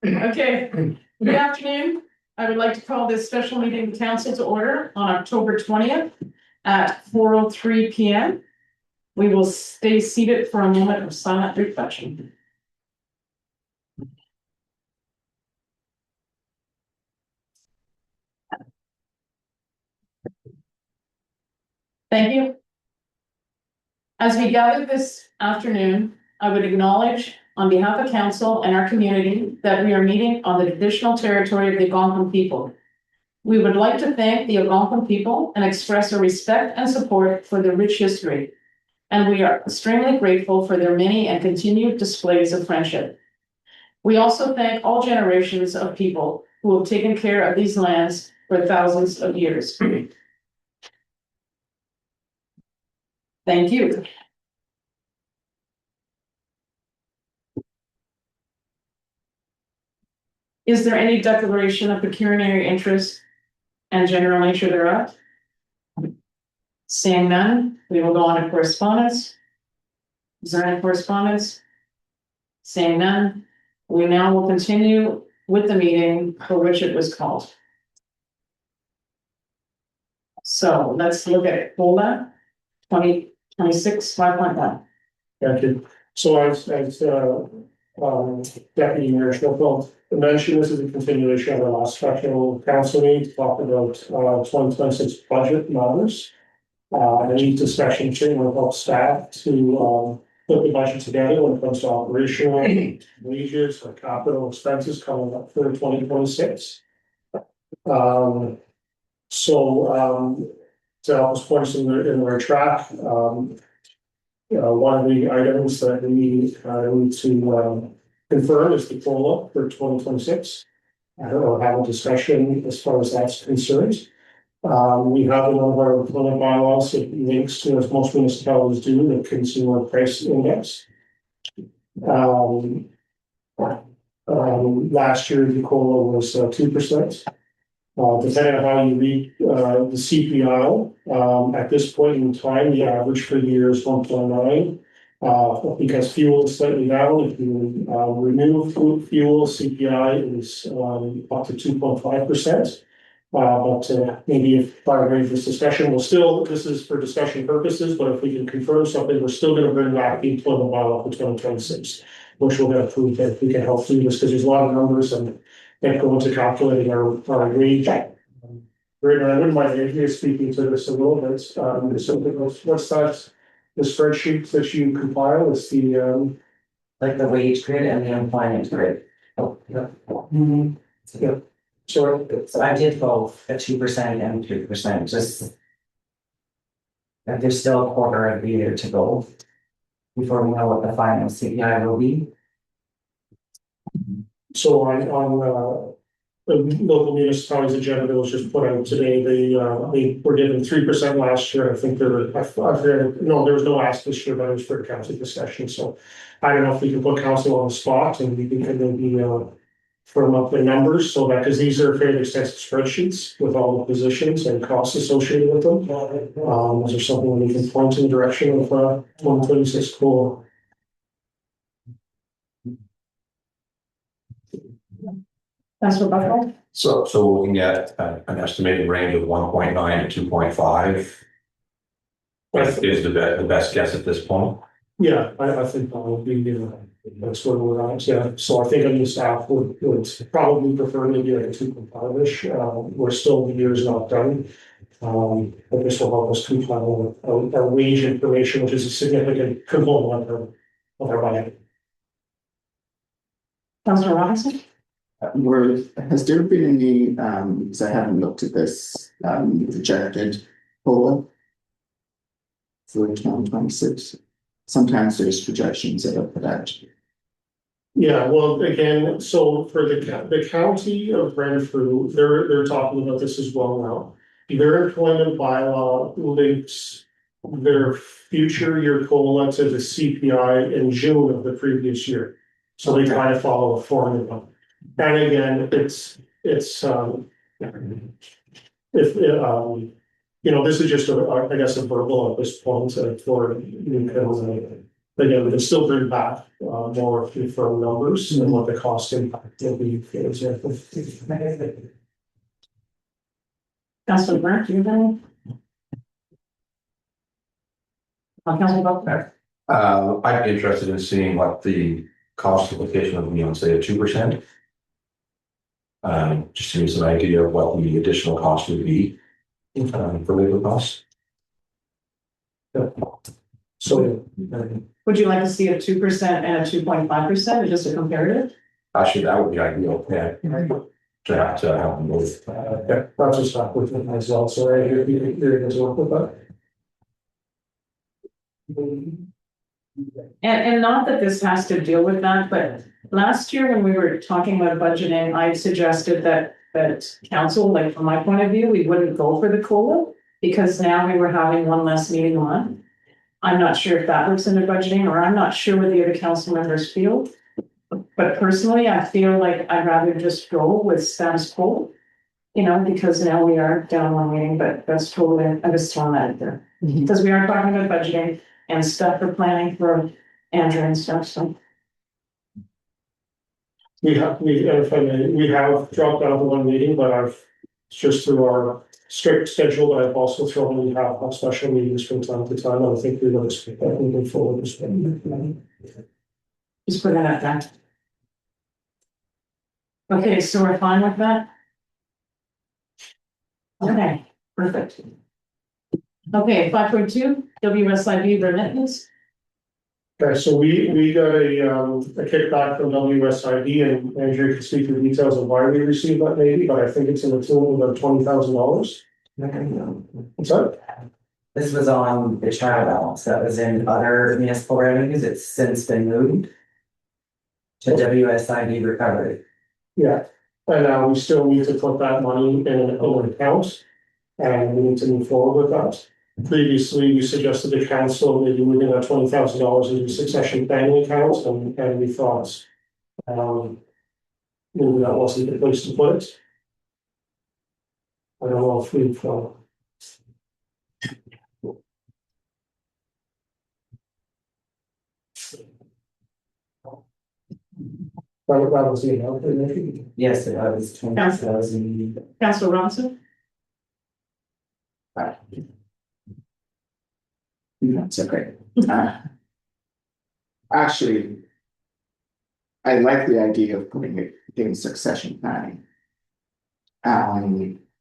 Okay, good afternoon. I would like to call this special meeting of the council to order on October 20th at 4:03 p.m. We will stay seated for a moment of silent reflection. Thank you. As we gather this afternoon, I would acknowledge on behalf of council and our community that we are meeting on the traditional territory of the Algonquin people. We would like to thank the Algonquin people and express our respect and support for their rich history. And we are extremely grateful for their many and continued displays of friendship. We also thank all generations of people who have taken care of these lands for thousands of years. Thank you. Is there any declaration of pecuniary interest and general nature thereof? Seeing none, we will go on to correspondence. Is there any correspondence? Seeing none, we now will continue with the meeting for which it was called. So let's look at COLA 2026 5.1. Thank you. So as Deputy Mayor Schofield mentioned, this is a continuation of our last special council meeting to talk about 2026 budget matters. And each discussion will help staff to put the budget together when it comes to operational wages or capital expenses coming up for 2026. To help us point us in the right track, one of the items that we need to confirm is the COLA for 2026. Or have a discussion as far as that's concerned. We have in one of our employment bylaws that links to, as most municipalities do, the consumer price index. Last year the COLA was 2%. Depending on how you read the CPI, at this point in time, the average for the year is 1.9. Because fuel is slightly down, if you remove fuel, CPI is up to 2.5%. But maybe if by way of this discussion, this is for discussion purposes, but if we can confirm something, we're still going to bring back the employment bylaw for 2026, which will get approved if we can help do this, because there's a lot of numbers and go into calculating our wage. I wouldn't mind Andrea speaking to this a little bit. What's that? The spreadsheet that you compile is the like the wage grid and the employment grid. Oh, yeah. Mm-hmm. Yeah. So I did both at 2% and 3%. Just and there's still a quarter of the year to go before we know what the final CPI will be. So on the local municipalities agenda that was just put out today, they were given 3% last year. I think there was no ask this year, but it was for a council discussion. So I don't know if we can put council on the spot and we can maybe firm up the numbers so that, because these are fairly extensive spreadsheets with all the positions and costs associated with them. Is there something we can point in the direction of 2026 COLA? That's what Buffalo. So looking at an estimated range of 1.9 to 2.5 is the best guess at this point. Yeah, I think that would be that's where we're at. Yeah, so I think on the staff would probably prefer maybe like a 2.5-ish. We're still, the year's not done. But this will help us compile our wage information, which is a significant component of our budget. Councilor Robinson. Has there been any, because I haven't looked at this, projected COLA for 2026? Sometimes there's projections that are put out. Yeah, well, again, so for the county of Renfrew, they're talking about this as well now. Their employment bylaw links their future year COLA to the CPI in June of the previous year. So they try to follow a formula. And again, if this is just I guess a verbal at this point for you again, we can still bring back, more firm numbers and what the cost impact will be, for example. Councilor Burke, do you have any? Councilor Butler? I'd be interested in seeing what the cost implication would be on, say, a 2%. Just to give us an idea of what the additional cost would be, for labor costs. So, Would you like to see a 2% and a 2.5%, or just a comparative? Actually, that would be ideal, yeah. To help them both. yeah, that's just not with it as well, so you're able to work with that. And not that this has to deal with that, but last year when we were talking about budgeting, I suggested that council, like from my point of view, we wouldn't go for the COLA, because now we were having one less meeting a month. I'm not sure if that works into budgeting, or I'm not sure what the other council members feel. But personally, I feel like I'd rather just go with status quo, because now we are down one meeting, but that's totally, I'm just throwing that out there. Because we are talking about budgeting and stuff for planning for Andrew and stuff, so. We have dropped out of one meeting, but it's just through our strict schedule, but I've also thrown, we have special meetings from time to time, and I think we would expect that moving forward as well. Just put that out there. Okay, so we're fine with that? Okay, perfect. Okay, 5.2, WSIB remittance. Okay, so we got a kickback from WSIB, and Andrew can speak to the details of why we received that maybe, but I think it's in the tune of about $20,000. What's that? This was on the trial balance that was in other municipal revenues. It's since been moved to WSIB recovery. Yeah, and we still need to put that money in an account, and we need to move forward with that. Previously, we suggested the council maybe moving that $20,000 into succession planning accounts, and we thought, maybe that wasn't the place to put it. I don't know if we've, that was the amount. Yes, it was 20,000. Councilor Robinson? That's okay. Actually, I like the idea of putting it in succession planning.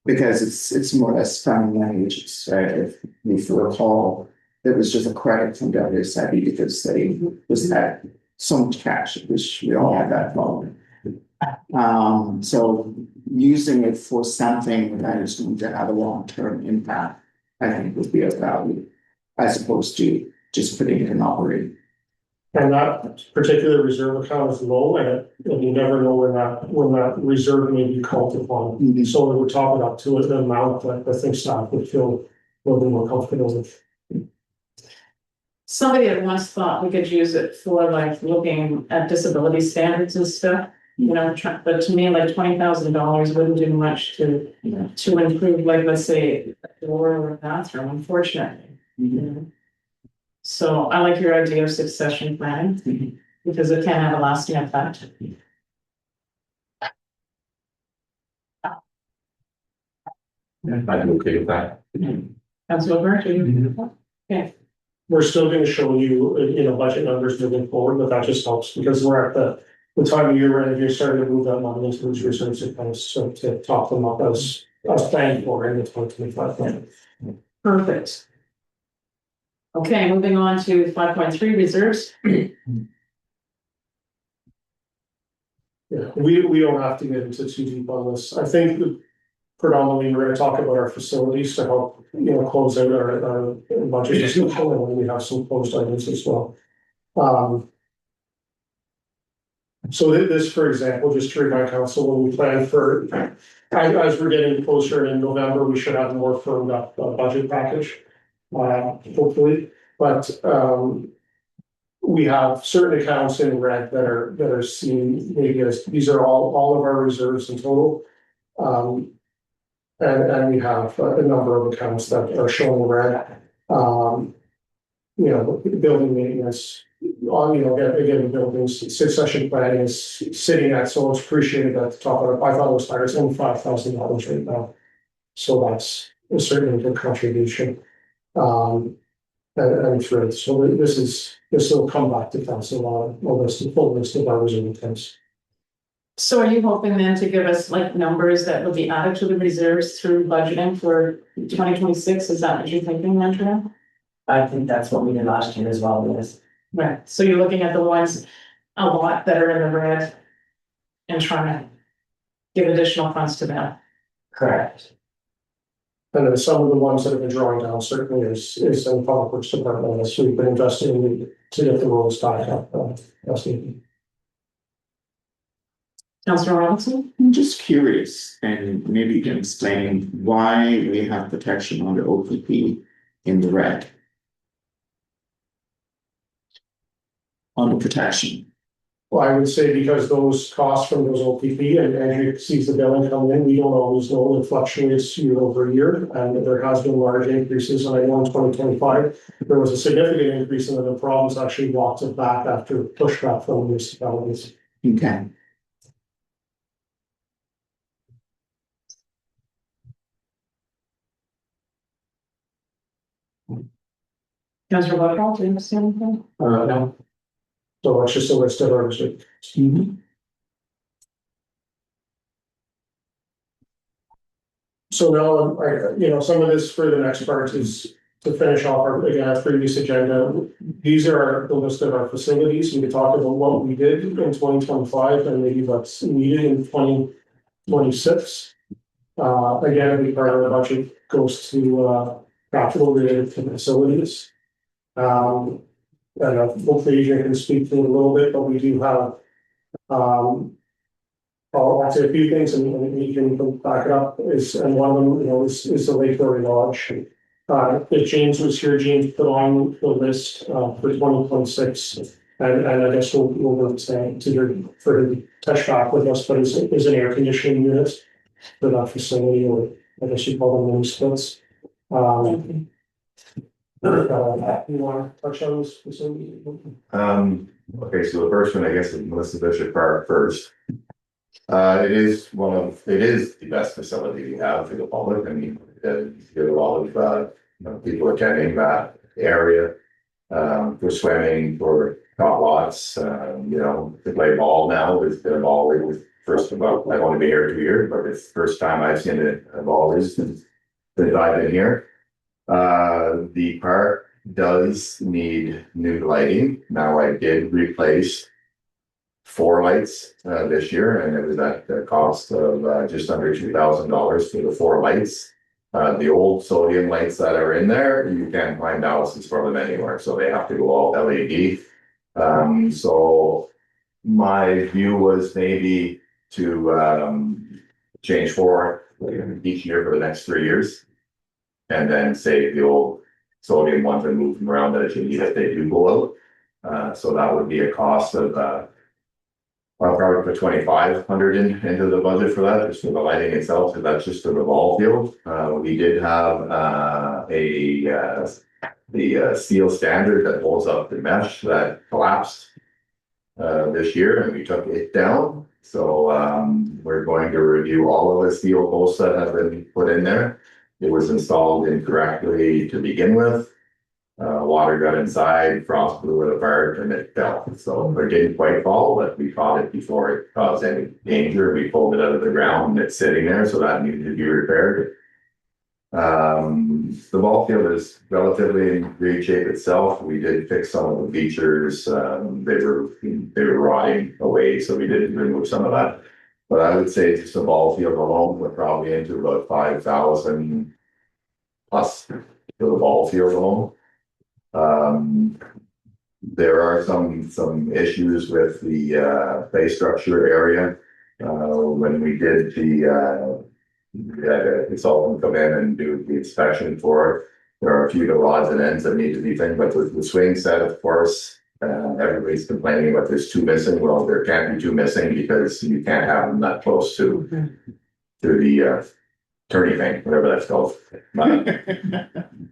Because it's more or less family money, which is, if you recall, it was just a credit from WSIB because they just had so much cash, which we all had that problem. So using it for something that is going to have a long-term impact, I think would be of value, as opposed to just putting it in operating. And that particular reserve account is low, and you never know when that reserve may be called upon. Mhm. So we would top it up to an amount that I think staff would feel a little bit more comfortable with. Somebody had once thought we could use it for like looking at disability standards and stuff, but to me, like $20,000 wouldn't do much to improve, like, let's say, a door or a bathroom, unfortunately. So I like your idea of succession planning, because it can have a lasting effect. I'd be okay with that. Councilor Burke, are you? Okay, We're still gonna show you, budget numbers moving forward, but that just helps because we're at the time of year where you're starting to move that money into those reserves accounts, so to top them up as planned for in the 2025 plan. perfect. Okay, moving on to 5.3 reserves. Yeah, we don't have to get into too deep on this. I think that predominantly we're gonna talk about our facilities to help, close out our budget discussion, and then we have some closed items as well. So this, for example, just to remind council, when we plan for, as we're getting closer in November, we should have more firmed up budget package. Hopefully, but we have certain accounts in red that are seen maybe as, these are all of our reserves in total. And we have a number of accounts that are showing red. Building maintenance, again, the building's succession planning is sitting at, so it's appreciated at the top of it. I thought it was higher, it's only $5,000 right now. So that's certainly a good contribution. And through it, so this will come back to council, full list of ours and intents. So are you hoping then to give us like numbers that will be added to the reserves through budgeting for 2026? Is that what you're thinking, Andrea? I think that's what we did last year as well, yes. Right, so you're looking at the ones a lot that are in the red and trying to give additional funds to them. Correct. And then some of the ones that have been drawing down certainly is in public works department, as we've been investing in to get the roads back up. That's needed. Councillor Robinson? I'm just curious, and maybe you can explain why we have protection under OPP in the red. On the protection. Well, I would say because those costs from those OPP and Andrew sees the billing come in, we don't always know, it fluctuates year over year, and there has been large increases. And I know in 2025, there was a significant increase, and then the province actually walked it back after pushback from the municipalities. Okay. Councillor Buckle, do you understand anything? No. So it's just a list of ours. So now, some of this for the next part is to finish off our previous agenda. These are the list of our facilities. We could talk about what we did in 2025 and maybe what's needed in 2026. Again, a big part of the budget goes to capital related to facilities. And hopefully Adrian can speak to it a little bit, but we do have, I'll say a few things and Adrian can back it up, and one of them, is the Lake Dory Lodge. If James was here, James put on the list, for 2026, and I guess we'll for him to touch back with us, but is an air conditioning unit for that facility, or I guess you call them mini splits. You want to touch on this facility? Okay, so the first one, I guess, is Melissa Bishop Park first. It is the best facility we have for the public. I mean, you get a lot of people attending that area for swimming, for hot lots, to play ball now. It's been a ball league first about, I've only been here 2 years, but it's the first time I've seen a ball league since I've been here. The park does need new lighting. Now, I did replace 4 lights this year, and it was at the cost of just under $2,000 for the 4 lights. The old sodium lights that are in there, you can't find balances for them anywhere, so they have to go all LED. So my view was maybe to change 4 each year for the next 3 years. And then save the old sodium ones and move them around as you need if they do go out. So that would be a cost of, I'll probably put 2,500 into the budget for that, just for the lighting itself. So that's just for the ball field. We did have the steel standard that holds up the mesh that collapsed this year, and we took it down. So we're going to review all of the steel posts that have been put in there. It was installed incorrectly to begin with. Water got inside, frost blew it apart, and it fell. So it didn't quite fall, but we caught it before it caused any danger. We pulled it out of the ground, and it's sitting there, so that needed to be repaired. The ball field is relatively in great shape itself. We did fix some of the features. They were rotting away, so we did remove some of that. But I would say just the ball field alone, we're probably into about 5,000 plus for the ball field alone. There are some issues with the play structure area. When we did we had a consultant come in and do the inspection for it. There are a few of the rods and ends that need to be things, but the swing set, of course, everybody's complaining about there's 2 missing. Well, there can't be 2 missing because you can't have them that close to the turning thing, whatever that's called.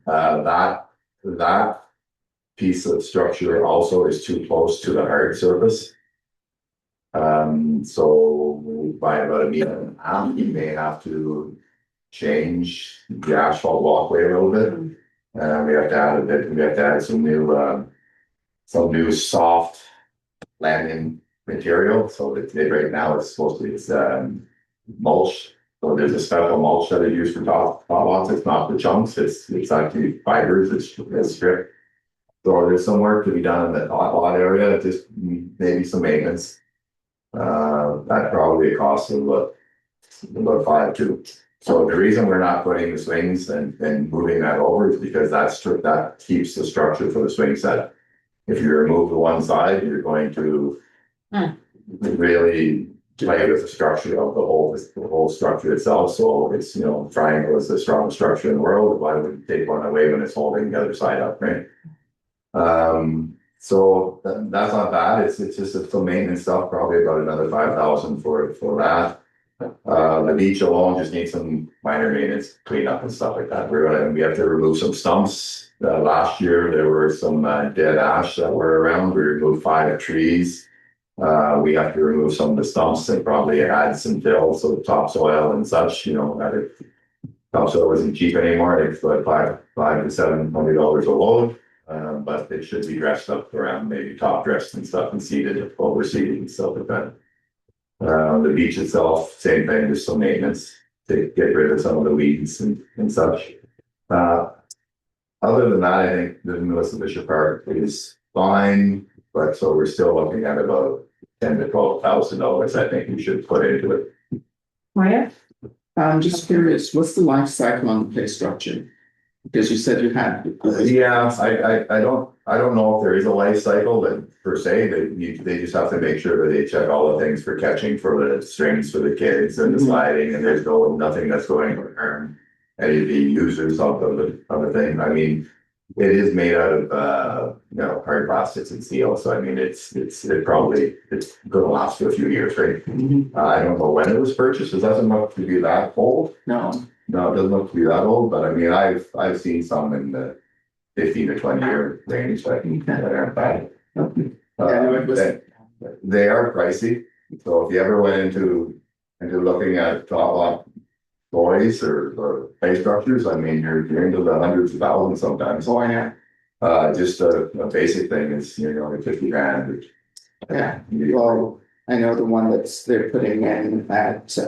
That piece of structure also is too close to the hard surface. So by about a meter and a half, you may have to change the asphalt walkway a little bit. We have to add a bit, we have to add some new soft landing material. So right now it's supposed to be, it's mulch. So there's a special mulch that is used for top lots. It's not the chunks, it's actually fibers, it's stripped. So there's some work to be done in the top lot area, just maybe some maintenance. That probably costs about 5 too. So the reason we're not putting the swings and moving that over is because that keeps the structure for the swing set. If you remove the one side, you're going to really play with the structure of the whole structure itself. So it's, triangle is the strongest structure in the world. Why would you take one away when it's holding the other side up, right? So that's not bad. It's just some maintenance stuff, probably about another 5,000 for that. The beach alone just needs some minor maintenance, cleanup and stuff like that. We have to remove some stumps. Last year there were some dead ash that were around. We removed 5 trees. We have to remove some of the stumps and probably add some fill, so topsoil and such. That topsoil isn't cheap anymore. It's like $500 to $700 a load. But it should be dressed up around, maybe top dressed and stuff, and seeded, overseeded and stuff like that. The beach itself, same thing, just some maintenance to get rid of some of the weeds and such. Other than that, I think the Melissa Bishop Park is fine, but so we're still looking at about $10,000 to $12,000. I think we should put into it. Maria? I'm just curious, what's the life cycle on the play structure? Because you said you had. Yeah, I don't know if there is a life cycle that per se, they just have to make sure that they check all the things for catching, for the strings for the kids and the sliding, and there's nothing that's going to harm any of the users of the thing. I mean, it is made out of hard plastics and steel, so I mean it's gonna last for a few years, right? I don't know when it was purchased. It doesn't look to be that old. No, it doesn't look to be that old, but I mean, I've seen some in the 15 to 20 year range. I think that aren't bad. They are pricey. So if you ever went into looking at top lot toys or play structures, I mean, you're into the hundreds of thousands sometimes. oh, yeah. Just a basic thing is, like 50 grand. Yeah, well, I know the one they're putting in at,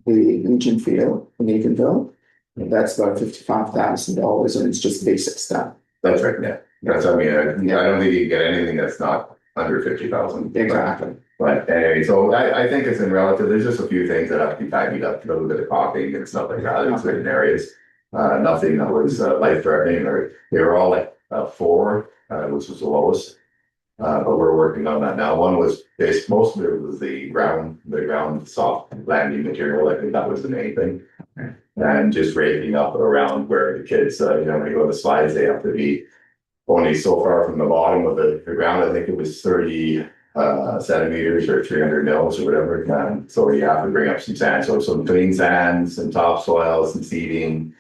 the Legion Field in Eganville. That's about $55,000 and it's just basic stuff. That's right, yeah. That's, I mean, I don't think you can get anything that's not under 50,000. Exactly. But anyway, so I think it's in relative, there's just a few things that have to be tidied up, a little bit of caulking and stuff like that in certain areas. Nothing that was life threatening, or they were all like 4, which was the lowest. But we're working on that now. One was most of it was the ground soft landing material. I think that was the main thing. And just raking up around where the kids, when you go to the slides, they have to be only so far from the bottom of the ground. I think it was 30 centimeters or 300 mils or whatever. So you have to bring up some sand. So some clean sand, some topsoil, some seeding,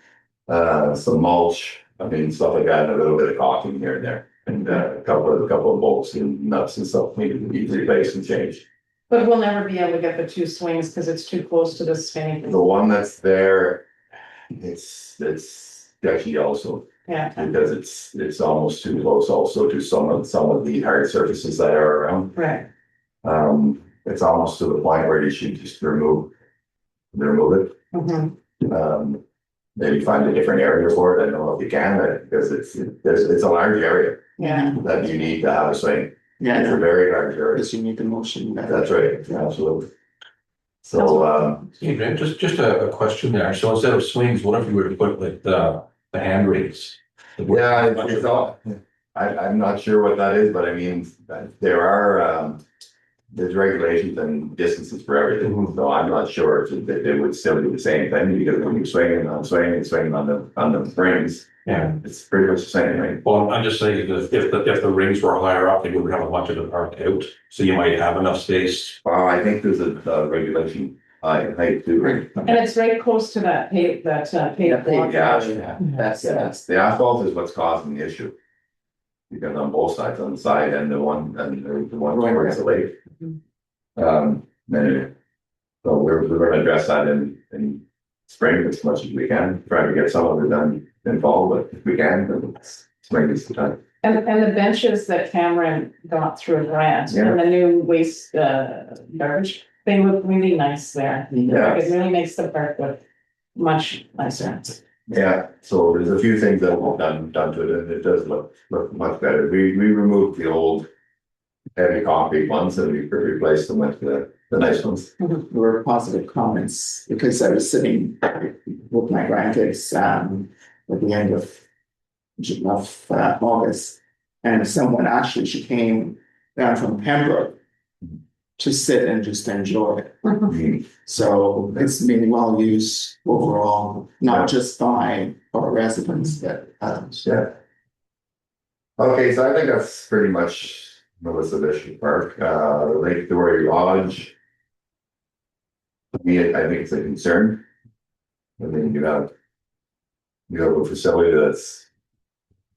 some mulch. I mean, stuff like that, and a little bit of caulking here and there. And a couple of bolts and nuts and stuff needed to be replaced and changed. But we'll never be able to get the 2 swings because it's too close to the spinning. The one that's there, it's sketchy also. Yeah. Because it's almost too close also to some of the hard surfaces that are around. Right. It's almost to the point where you should just remove it. Maybe find a different area for it. I don't know if you can, because it's a large area. Yeah. That you need to have a swing. Yeah, It's a very large area. because you need the motion. That's right, absolutely. So, Adrian, just a question there. So instead of swings, what if you were to put like the handrails? yeah, it's all, I'm not sure what that is, but I mean, there's regulations and distances for everything, so I'm not sure if it would still do the same thing, because when you're swinging on the springs, Yeah. it's pretty much the same thing. Well, I'm just saying that if the rings were higher up, they would have a bunch of the park out, so you might have enough space. I think there's a regulation, height too. And it's very close to that paved block. Yeah, that's the asphalt is what's causing the issue. Because on both sides, on the side and the one towards the lake. Anyway, so we're gonna address that in spring as much as we can, try to get some of it done in fall, but if we can, then spring is the time. And the benches that Cameron got through a grant Yeah. and the new waste, garbage, they look really nice there. Yeah. It really makes the park look much nicer. Yeah, so there's a few things that we've done to it, and it does look much better. We removed the old heavy concrete ones and we replaced them with the nice ones. There were positive comments because I was sitting with my grandkids at the end of August, and someone actually, she came down from Pembroke to sit and just enjoy it. So it's been well used overall, not just by our residents, but others. Yeah. Okay, so I think that's pretty much Melissa Bishop Park, Lake Dory Lodge. To me, I think it's a concern. I think you have a facility that's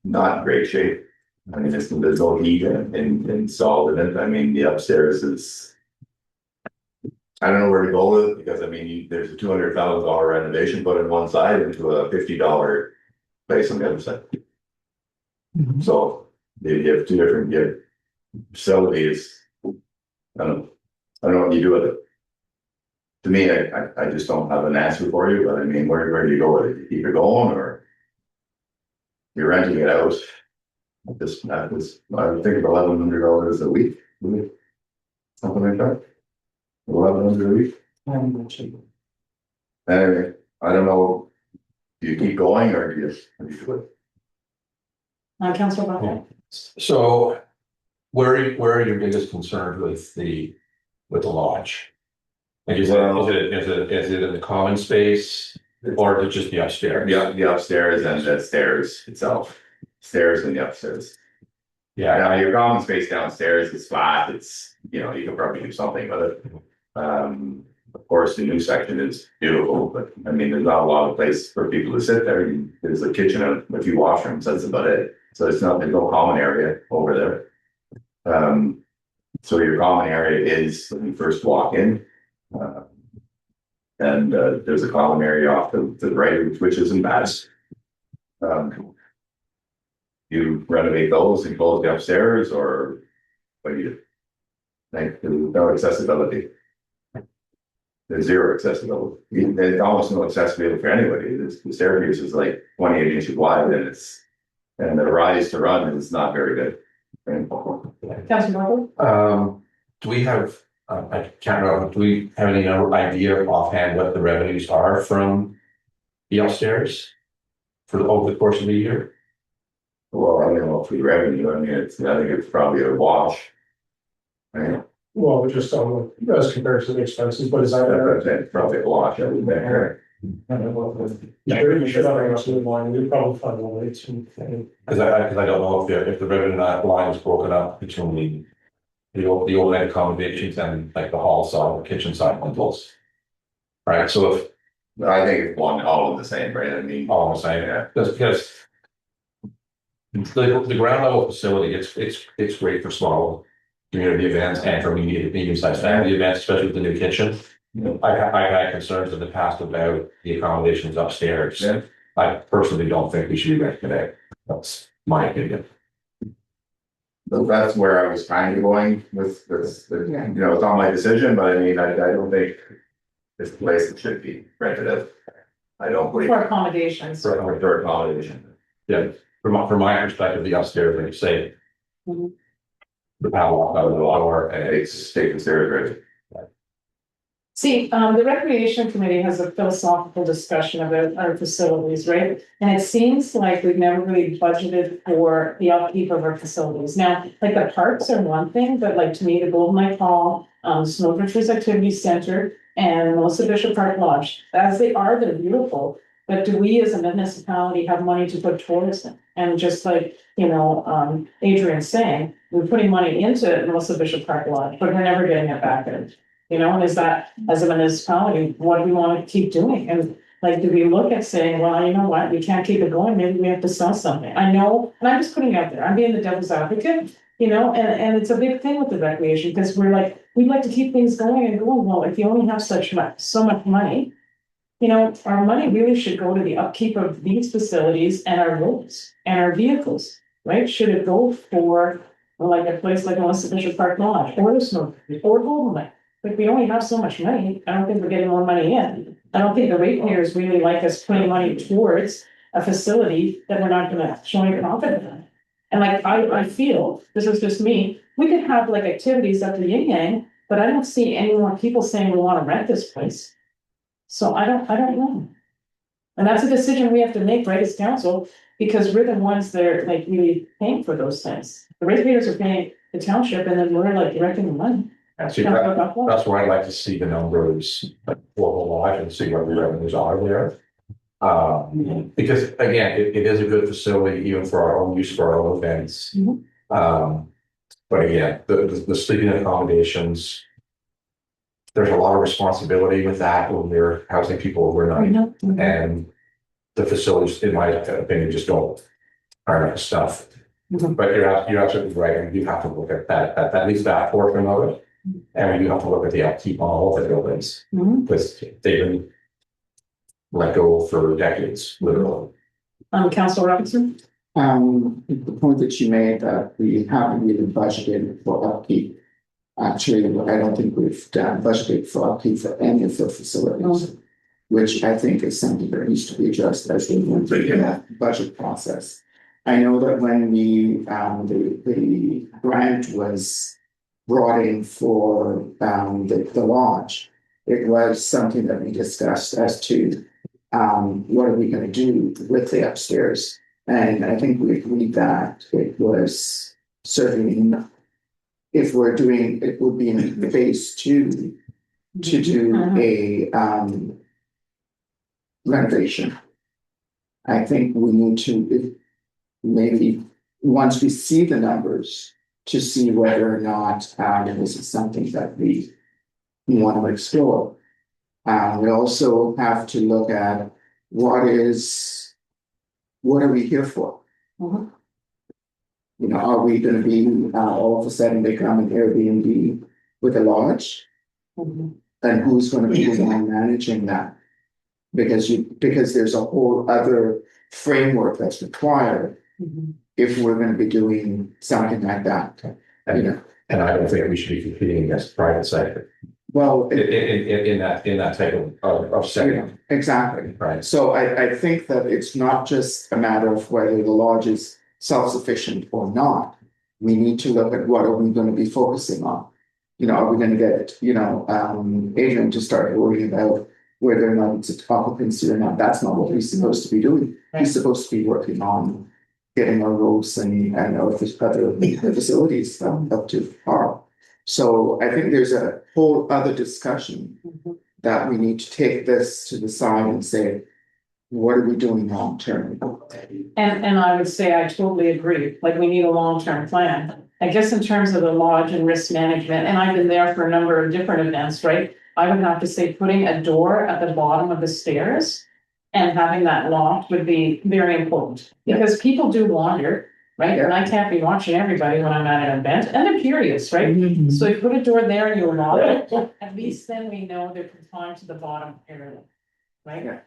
not in great shape. I mean, there's no heat installed in it. I mean, the upstairs is. I don't know where to go with it because I mean, there's a $200,000 renovation put in one side into a $50 place on the other side. So you have two different facilities. I don't know what you do with it. To me, I just don't have an answer for you, but I mean, where do you go with it? You keep it going or you're renting it out? This I would think of $1,100 a week, something like that. 1,100 a week. Anyway, I don't know. Do you keep going or do you do it? Councillor Buckland? So where are your biggest concerns with the lodge? Like is it in the common space or is it just the upstairs? The upstairs and the stairs itself. Stairs and the upstairs. Yeah, Now your common space downstairs is flat. It's, you know, you can probably do something with it. Of course, the new section is beautiful, but I mean, there's not a lot of place for people to sit there. There's a kitchen and a few washrooms, that's about it. So there's no common area over there. So your common area is when you first walk in. And there's a common area off to the right, which isn't bad. You renovate those and close the upstairs or what do you do? Like, there's no accessibility. There's zero accessibility. There's almost no accessibility for anybody. The staircase is like 28 inches wide and the rise to run is not very good. Councillor Buckland? Do we have, I can't remember, do we have any idea offhand what the revenues are from the upstairs over the course of the year? Well, I don't know if we revenue, I mean, I think it's probably a wash. Right? Well, just as compared to the expenses, but is that? That's probably a wash, I would think, right? You should have an absolute line, we probably find a way to. Because I don't know if the revenue line is broken up between the overhead accommodations and like the hall side, the kitchen side rentals. Right, so if I think it's all the same, right? I mean, all I'm saying, yeah. that's because the ground level facility, it's great for small community events and for medium-sized family events, especially with the new kitchen. I've had concerns in the past about the accommodations upstairs. Yeah. I personally don't think we should be renting it. That's my opinion. That's where I was kind of going with this, you know, it's not my decision, but I mean, I don't think this place should be rented out. I don't believe. For accommodations. For accommodation. Yeah, from my perspective, the upstairs, like you say. Mhm. The padlock out of the door and It's taken seriously. See, the recreation committee has a philosophical discussion about our facilities, right? And it seems like we've never really budgeted for the upkeep of our facilities. Now, like the parks are one thing, but like to me, the Golden Lake Hall, Snowbridge's Activity Center and Melissa Bishop Park Lodge, as they are, they're beautiful. But do we as a municipality have money to put towards them? And just like, Adrian's saying, we're putting money into Melissa Bishop Park Lodge, but we're never getting it back in. And is that, as a municipality, what do we want to keep doing? And Like, do we look at saying, well, you know what, we can't keep it going, maybe we have to sell something? I know, and I'm just putting it out there, I'm being the devil's advocate, you know, and it's a big thing with the recreation, because we're like, we'd like to keep things going and going, well, if you only have so much money, you know, our money really should go to the upkeep of these facilities and our roads and our vehicles, right? Should it go for like a place like Melissa Bishop Park Lodge or the Snow or Golden Lake? Like, we only have so much money. I don't think we're getting more money in. I don't think the ratepayers really like us putting money towards a facility that we're not gonna show any profit in. And like, I feel, this is just me, we could have like activities up the yin yang, but I don't see any more people saying we wanna rent this place. So I don't know. And that's a decision we have to make, right, as council, because we're the ones that are like really paying for those things. The ratepayers are paying the township and then we're like directing the money. Actually, that's where I'd like to see the numbers for the lodge and see what the revenues are there. Because again, it is a good facility even for our own use for our own events. Mhm. But again, the sleeping accommodations, there's a lot of responsibility with that when we're housing people overnight. Mhm. And the facilities, in my opinion, just don't are enough stuff. Mhm. But you're absolutely right, and you have to look at that, at least that portion of it. And you have to look at the upkeep on all of the buildings, Mhm. because they've been let go for decades, literally. Council Robinson? The point that you made that we haven't really budgeted for upkeep. Actually, I don't think we've done budgeted for upkeep for any of the facilities. Which I think is something that needs to be addressed as we went through the budget process. I know that when the grant was brought in for the lodge, it was something that we discussed as to what are we going to do with the upstairs, and I think we agreed that it was certainly enough. If we're doing, it would be in phase two to do a renovation. I think we need to, maybe, once we see the numbers, to see whether or not this is something that we want to explore. We also have to look at what are we here for? Mhm. You know, are we going to be all of a sudden become an Airbnb with a lodge? Mhm. And who's going to be the one managing that? Because there's a whole other framework that's required Mhm. if we're going to be doing something like that. You know, And I don't think we should be competing against the private sector well, in that type of setting, exactly. right? So I think that it's not just a matter of whether the lodge is self-sufficient or not. We need to look at what are we going to be focusing on. You know, are we going to get, Adrian to start worrying about whether or not it's occupancy or not? That's not what he's supposed to be doing. He's supposed to be working on getting our roads and our other facilities up to par. So I think there's a whole other discussion that we need to take this to the side and say, what are we doing long term? And I would say I totally agree, like, we need a long-term plan. I guess in terms of the lodge and risk management, and I've been there for a number of different events, right? I would have to say putting a door at the bottom of the stairs and having that locked would be very important. Because people do wander, right? And I can't be watching everybody when I'm at an event, and they're curious, right? So you put a door there and you lock it, at least then we know they're confined to the bottom area, right?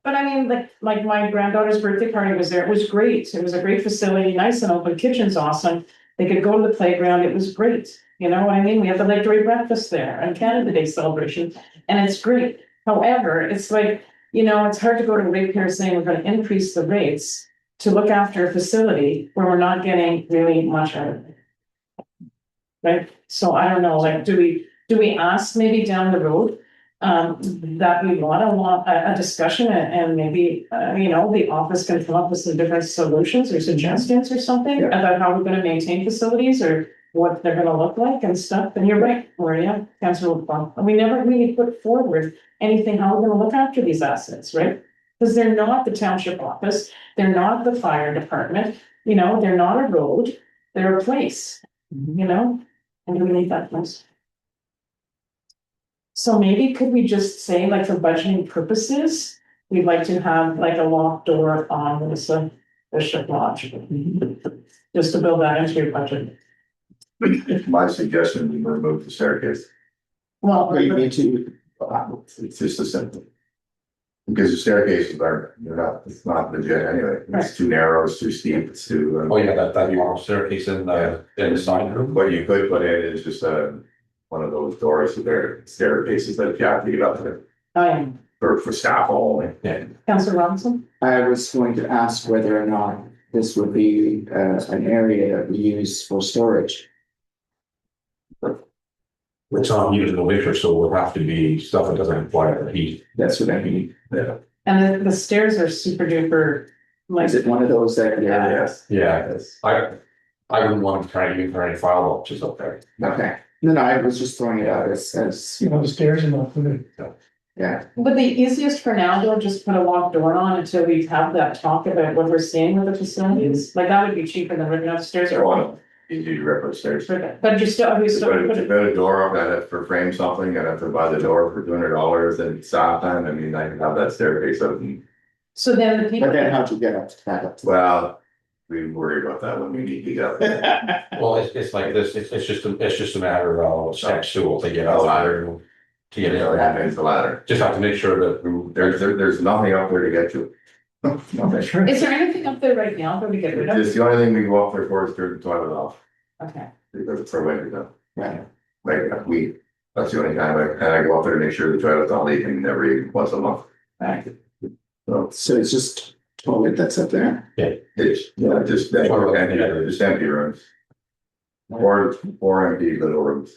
But I mean, like my granddaughter's birthday party was there, it was great, it was a great facility, nice and open, kitchen's awesome. They could go to the playground, it was great, you know what I mean, we have the Lake Joy breakfast there and Canada Day celebration, and it's great. However, it's like, it's hard to go to a ratepayer saying we're gonna increase the rates to look after a facility where we're not getting really much out of it. Right, so I don't know, like, do we ask maybe down the road? That we want a discussion and maybe, the office can come up with some different solutions or suggestions or something about how we're gonna maintain facilities or what they're gonna look like and stuff. And you're right, Maria, Councilor LeBlanc, we never really put forward anything, how we're gonna look after these assets, right? Because they're not the township office, they're not the fire department, they're not a road, they're a place, and we need that place. So maybe could we just say, like, for budgeting purposes, we'd like to have like a locked door on this Bishop Lodge. Just to build that into your budget. My suggestion, we remove the staircase. Well, But you need to, It's just a simple. Because the staircases they're not, it's not legit anyway. It's too narrow, it's too steep, it's too. Oh, yeah, that long staircase in the side room. What you could put in is just one of those doors with their staircases that you have to get up there I am, for staff only. Yeah, Councillor Robinson? I was going to ask whether or not this would be an area that we use for storage. it's not used in the winter, so it would have to be stuff that doesn't require heat. That's what I mean. Yeah. And the stairs are super duper, like, Is it one of those that, yeah, Yes. Yeah, Yes. I wouldn't want to try to use for any file boxes up there. okay. No, I was just throwing it out as, the stairs and not put it. yeah, but the easiest for now, though, just put a locked door on until we have that talk about what we're seeing with the facilities. Like, that would be cheaper than ripping upstairs Or or. one, easy to rip upstairs. But you still, we still put Put it, a door up, I'd have to frame something, I'd have to buy the door for $200 and stop time, I mean, I could have that staircase open. so then the people. but then how'd you get up to that? Up to Well, we worry about that when we need to go. Well, it's like this, it's just a matter of step stool to get out ladder. To get You know, in, that makes the ladder. just have to make sure that There's nothing up there to get you. Nothing. Is there anything up there right now that we get rid of? Just the only thing we go up there for is turn the toilet off, Okay, because it's for winter now. Right. Like, that's the only time I go up there to make sure the toilet's not leaking every once a month. right. So it's just toilet that's up there? It's, just empty rooms. Four empty little rooms.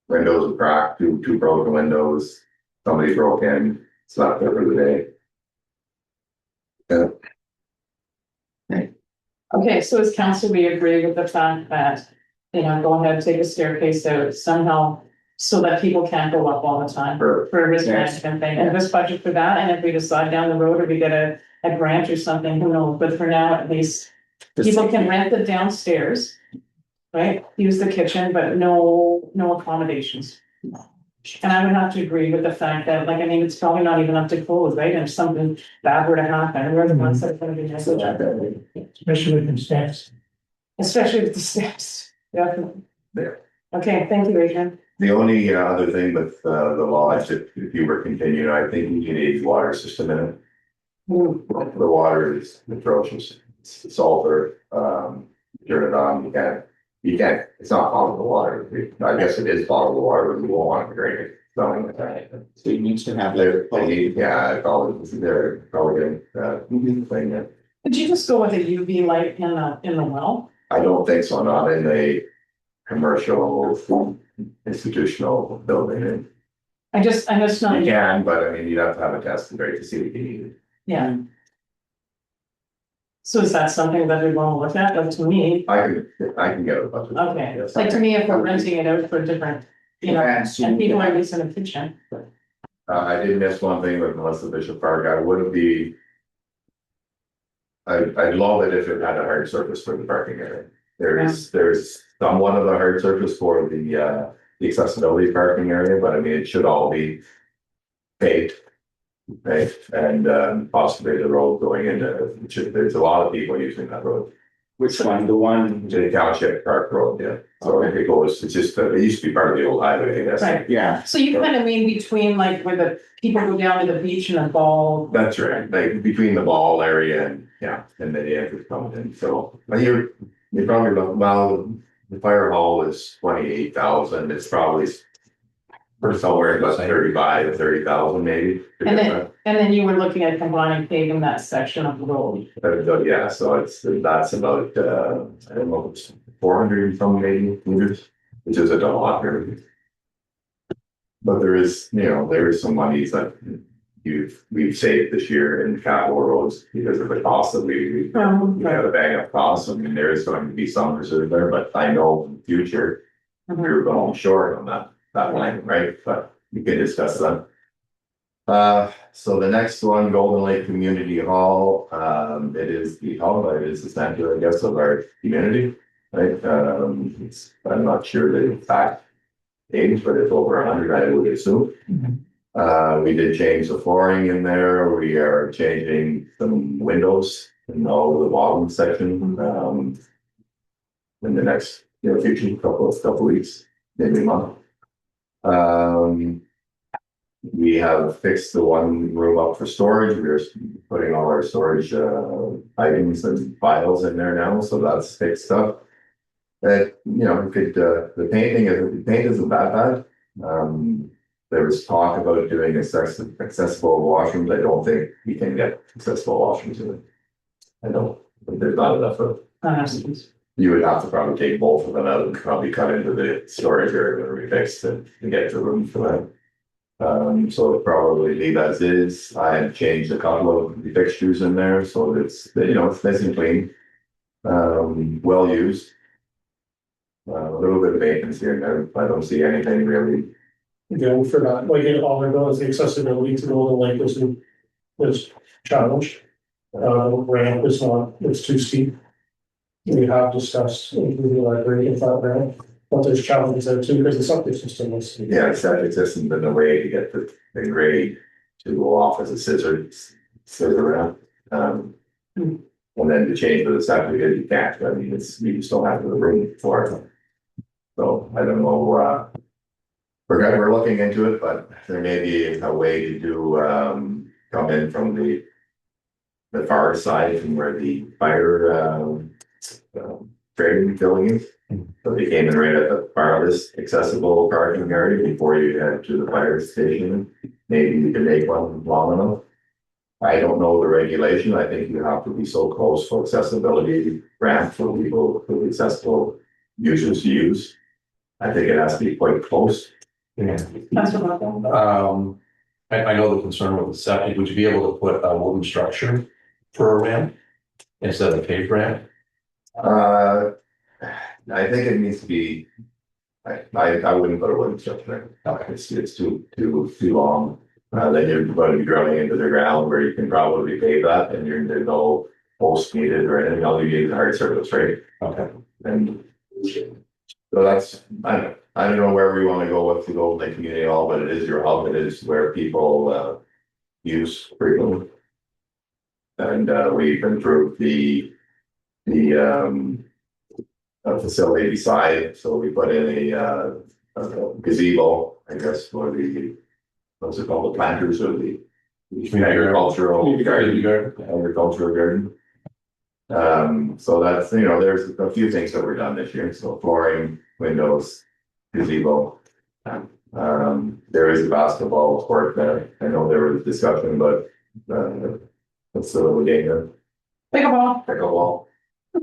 Windows are cracked, two broken windows, somebody broke in, slept there for the day. Okay, so as council, we agree with the fact that, go ahead, take a staircase out somehow so that people can't go up all the time For, for a risk Yes. management thing, and just budget for that, and if we decide down the road or we get a grant or something, who knows, but for now, at least, people can rent the downstairs, right, use the kitchen, but no accommodations. And I would have to agree with the fact that, like, I mean, it's probably not even up to code, right, if something bad were to happen, we're the ones that are gonna be negligent. Especially with steps. Especially with the steps, definitely. There. Okay, thank you, Adrian. the only other thing with the lodge, if you were continuing, I think you need a water system in it. The water is atrocious, it's sulfur, turn it on, you can't, it's not potable water. I guess it is potable water, but you won't want to drink it, something like that. So it needs to have They're, like. they're probably getting, playing it. Could you just go with a UV light in the well? I don't think so, not in a commercial institutional building. I'm just not, You can, but I mean, you'd have to have a test right to see what you need. yeah. So is that something that we want to look at? Like, to me, I can get a budget. okay, Yes. like, to me, if we're renting it out for different, and people are using a kitchen. I did miss one thing with Melissa Bishop Park, I wouldn't be. I'd love it if it had a hard surface for the parking area. There's somewhat of a hard surface for the accessibility parking area, but I mean, it should all be paved. Right, and possibly the road going into, there's a lot of people using that road. Which one, the one? To the Township Park Road, yeah. So if it goes, it's just, it used to be part of the old highway, I guess. Right. Yeah, So you kind of mean between, like, where the people go down to the beach and the ball. That's right, like between the ball area and, yeah, and then the entrance coming in, so, but you're probably, well, the fire hall is 28,000, it's probably. For somewhere about 35 to 30,000 maybe. And then you were looking at combining paving that section of the road. Yeah, so that's about, I don't know, it's 400 and some maybe meters, which is a lot here. But there is some monies that we've saved this year in capital roads because of the cost that we have a bang up costs. I mean, there is going to be some reserve there, but I know in the future, we're going short on that line, right? But we can discuss that. So the next one, Golden Lake Community Hall, it is the hall, but it is the center, I guess, of our community, right? I'm not sure the exact age, but it's over 100, I would assume. We did change the flooring in there. We are changing some windows in all of the bottom section, in the next, future couple weeks, maybe a month. We have fixed the one room up for storage. We're putting all our storage, items and files in there now, so that's fixed up. That, it could, the paint isn't that bad. There was talk about doing accessible washrooms. I don't think we can get accessible washrooms in it. I don't, there's not enough of, you would have to probably take both of them out and probably cut into the storage area where we fixed it to get the room for that. So probably leave as is. I have changed a couple of the fixtures in there, so it's, it's nice and clean. Well used. A little bit of maintenance here and there. I don't see anything really. Again, for that, like in all there goes, the accessibility to Golden Lake was challenged. Ramp is not, it's too steep. We have discussed including the library in that ramp, but there's challenges there too, because the septic system is. Yeah, septic system, but no way to get the grade to go off as a scissor ramp. And then to change for the septic, you can't. I mean, you just don't have the room for it. So I don't know. We're looking into it, but there may be a way to do come in from the far side from where the fire trading building is. So they came in right at the farthest accessible parking area before you head to the fire station. Maybe you can make one long enough. I don't know the regulation. I think you have to be so close for accessibility ramp for people, for accessible users to use. I think it has to be quite close. I know the concern with the septic. Would you be able to put a wooden structure for a ramp instead of a paved ramp? I think it needs to be. I wouldn't put a wooden structure. Okay. It's too long. Then you're going to be drilling into the ground where you can probably pave that, and there's no post needed or anything. All you need is a hard surface, right? Okay. And so that's, I don't know where we want to go with the Golden Lake Community Hall, but it is your hub. It is where people use frequently. And we've improved the facility beside. So we put in a gazebo, I guess, for the, what's it called, the planters or the agricultural garden. So that's, there's a few things that were done this year. So flooring, windows, gazebo. There is a basketball court there. I know there was discussion, but what's the little game there? Pickleball.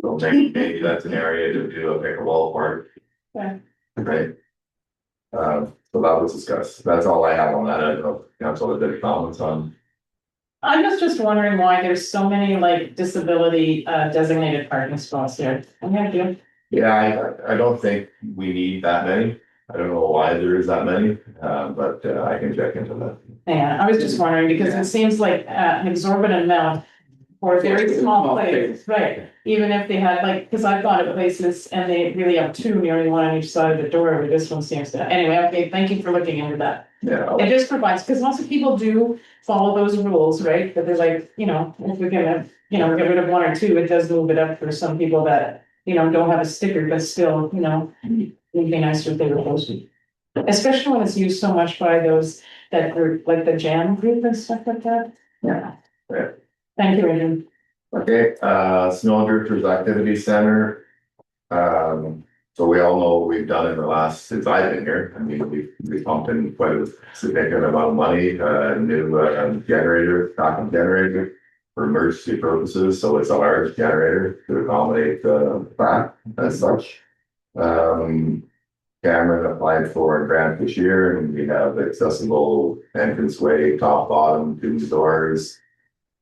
So maybe that's an area to do a pickleball court. Yeah. Right. So that was discussed. That's all I have on that. I don't know if council has any comments on. I'm just wondering why there's so many like disability designated parking spots here. Yeah, I don't think we need that many. I don't know why there is that many, but I can check into that. Yeah, I was just wondering because it seems like an exorbitant amount for a very small place, right? Even if they had like, because I've gone to places and they really have two, nearly one on each side of the door, but this one seems to, anyway, okay, thank you for looking into that. Yeah. It just provides, because lots of people do follow those rules, right? But they're like, if we're gonna, get rid of one or two, it does move it up for some people that, don't have a sticker, but still, it'd be nicer if they were posted. Especially when it's used so much by that group, like the jam group and stuff like that. Yeah. Right. Thank you, Adrian. Okay, Snow Drifters Activity Center. So we all know what we've done in the last, since I've been here. I mean, we pumped in quite a significant amount of money, new generator, backup generator for emergency purposes. So it's a large generator to accommodate that as such. Cameron applied for a grant this year, and we have accessible entranceway, top, bottom, two doors.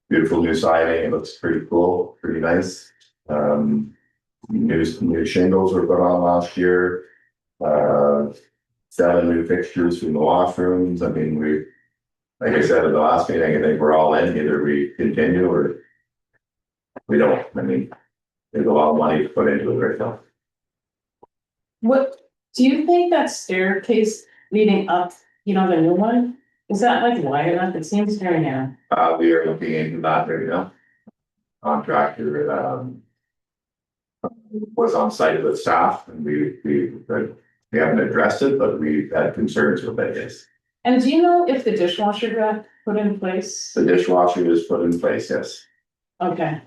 Beautiful new siding. It looks pretty cool, pretty nice. New shingles were put on last year. 7 new fixtures from the washrooms. I mean, like I said at the last meeting, I think we're all in. Either we continue or we don't. I mean, there's a lot of money to put into it right now. What do you think that staircase leading up, the new one? Is that like wide enough? It seems very narrow. We are looking into that right now. Contractor, was on site with staff and we haven't addressed it, but we've had concerns with it, yes. And do you know if the dishwasher got put in place? The dishwasher is put in place, yes. Okay.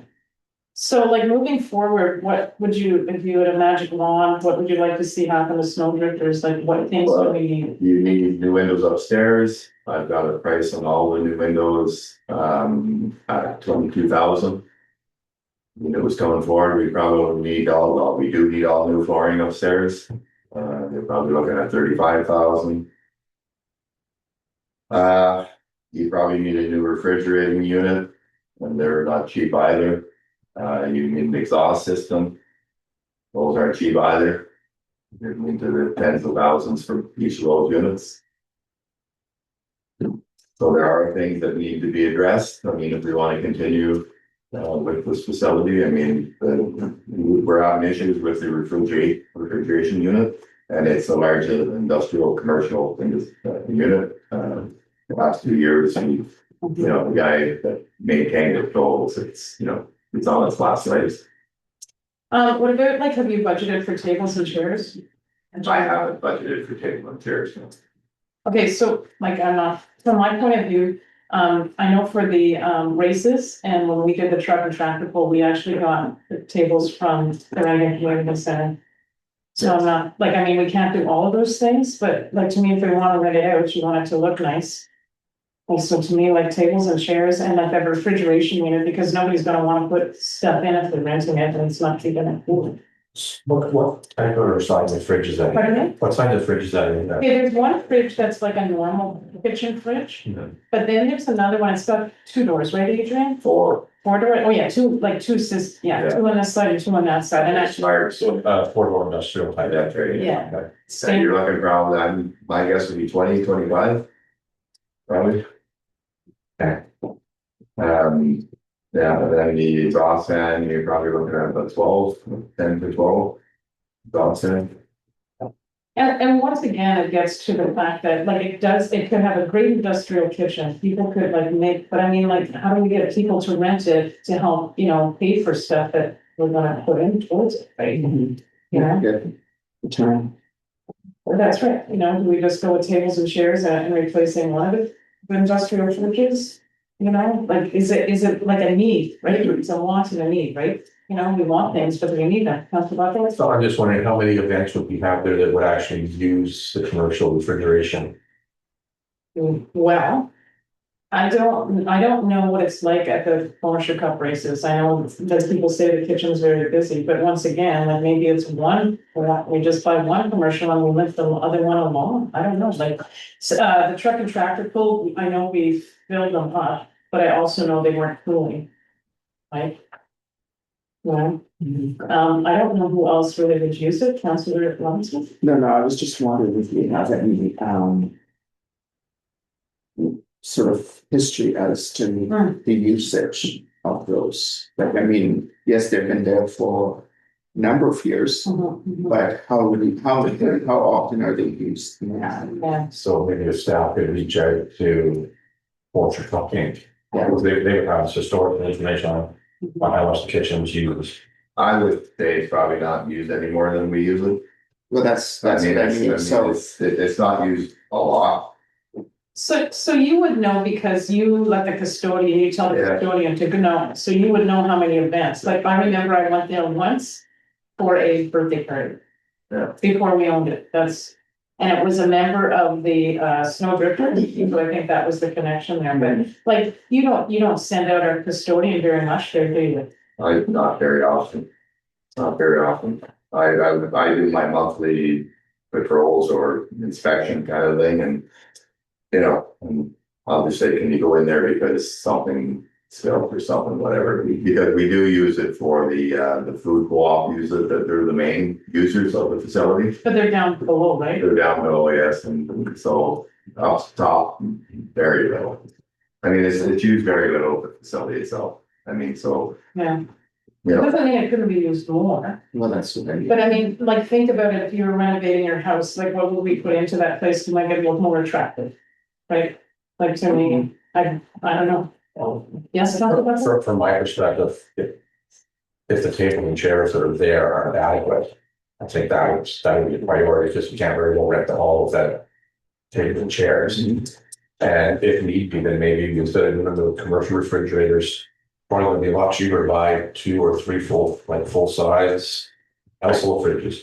So like moving forward, what would you, if you had a magic wand, what would you like to see happen to snow drifters? Like what things do we need? You need new windows upstairs. I've got a price on all the new windows, at 22,000. It was coming forward, we probably need we do need all new flooring upstairs. You're probably looking at 35,000. You probably need a new refrigerating unit, and they're not cheap either. You need an exhaust system. Those aren't cheap either. You're into the tens of thousands for each of those units. So there are things that need to be addressed. I mean, if we want to continue with this facility, I mean, we're having issues with the refrigeration unit, and it's a large industrial commercial unit. The last 2 years, and the guy that maintained it told us it's on its last legs. What about like, have you budgeted for tables and chairs? I haven't budgeted for table and chairs. Okay, so like I'm not, from my point of view, I know for the races and when we did the truck and tractor pull, we actually got the tables from the Community Center. So I'm not, like, I mean, we can't do all of those things, but like to me, if we want to rent it out, you want it to look nice. Also to me, like tables and chairs and like that refrigeration unit, because nobody's gonna want to put stuff in if they're renting it and it's not keeping it cool. What type of size of fridge is that? Pardon me? What size of fridge is that in there? Okay, there's one fridge that's like a normal kitchen fridge, Mhm. but then there's another one, it's got 2 doors, right, Adrian? 4. 4 door, oh yeah, 2, like 2 Yeah. 2 on this side and 2 on that side, and that's. Smart, so 4-door industrial type. that's right. Yeah. Okay. So you're looking around, my guess would be 20, 25. Probably. Okay. Yeah, but then the exhaust fan, you're probably looking at about 12, 10 to 12. Exhaust fan. And once again, it gets to the fact that like it could have a great industrial kitchen, people could like make, but I mean, like, how do we get people to rent it to help, pay for stuff that we're gonna put in towards it, right? You know, Good. Return. that's right, do we just go with tables and chairs and replacing one of the industrial fridges? Like, is it like a need, right? It's a want and a need, right? We want things, but we need them. Councilor Buckley? So I'm just wondering how many events would we have there that would actually use the commercial refrigeration? Well, I don't know what it's like at the Porsche Cup races. I know that people say the kitchen's very busy, but once again, like maybe it's one, we just buy one commercial and we lift the other one along. I don't know, like, the truck and tractor pull, I know we filled them up, but I also know they weren't cooling. Right? Yeah. I don't know who else really would use it, Councilor Robinson? No, I was just wondering if you have any, sort of history as to the usage of those. Like, I mean, yes, they've been there for a number of years, but how often are they used now? Yeah. So maybe the staff could reach out to Orchard Cup Inc. Yeah. They would have historical information on how much the kitchen was used. I would say it's probably not used any more than we use it. Well, that's what I mean, so. It's not used a lot. So you would know because you let the custodian, you tell the Yeah. custodian to know, so you would know how many events, like I remember I went there once for a birthday party. Yeah. Before we owned it, and it was a member of the Snowdrifter, so I think that was the connection there, but like, you don't send out our custodian very much there, do you? Not very often. Not very often. I do my monthly patrols or inspection kind of thing, and and I'll just say, can you go in there because something spilled or something, whatever, because we do use it for the food co-op use it, that they're the main users of the facility. But they're down below, right? They're down below, yes, and so up top, very little. I mean, it's used very little, the facility itself. I mean, so. Yeah. Doesn't mean it couldn't be used more. Well, that's what I mean. But I mean, like, think about it, if you were renovating your house, like, what would we put into that place to make it look more attractive? Right? Like to me, I don't know. Yes, talk about that? From my perspective, if the table and chairs that are there are adequate, I think that would be a priority, because you can't very well rent the hall with that table and chairs. And if need be, then maybe instead of doing the commercial refrigerators, probably would be a lot cheaper to buy 2 or 3 full size household fridges.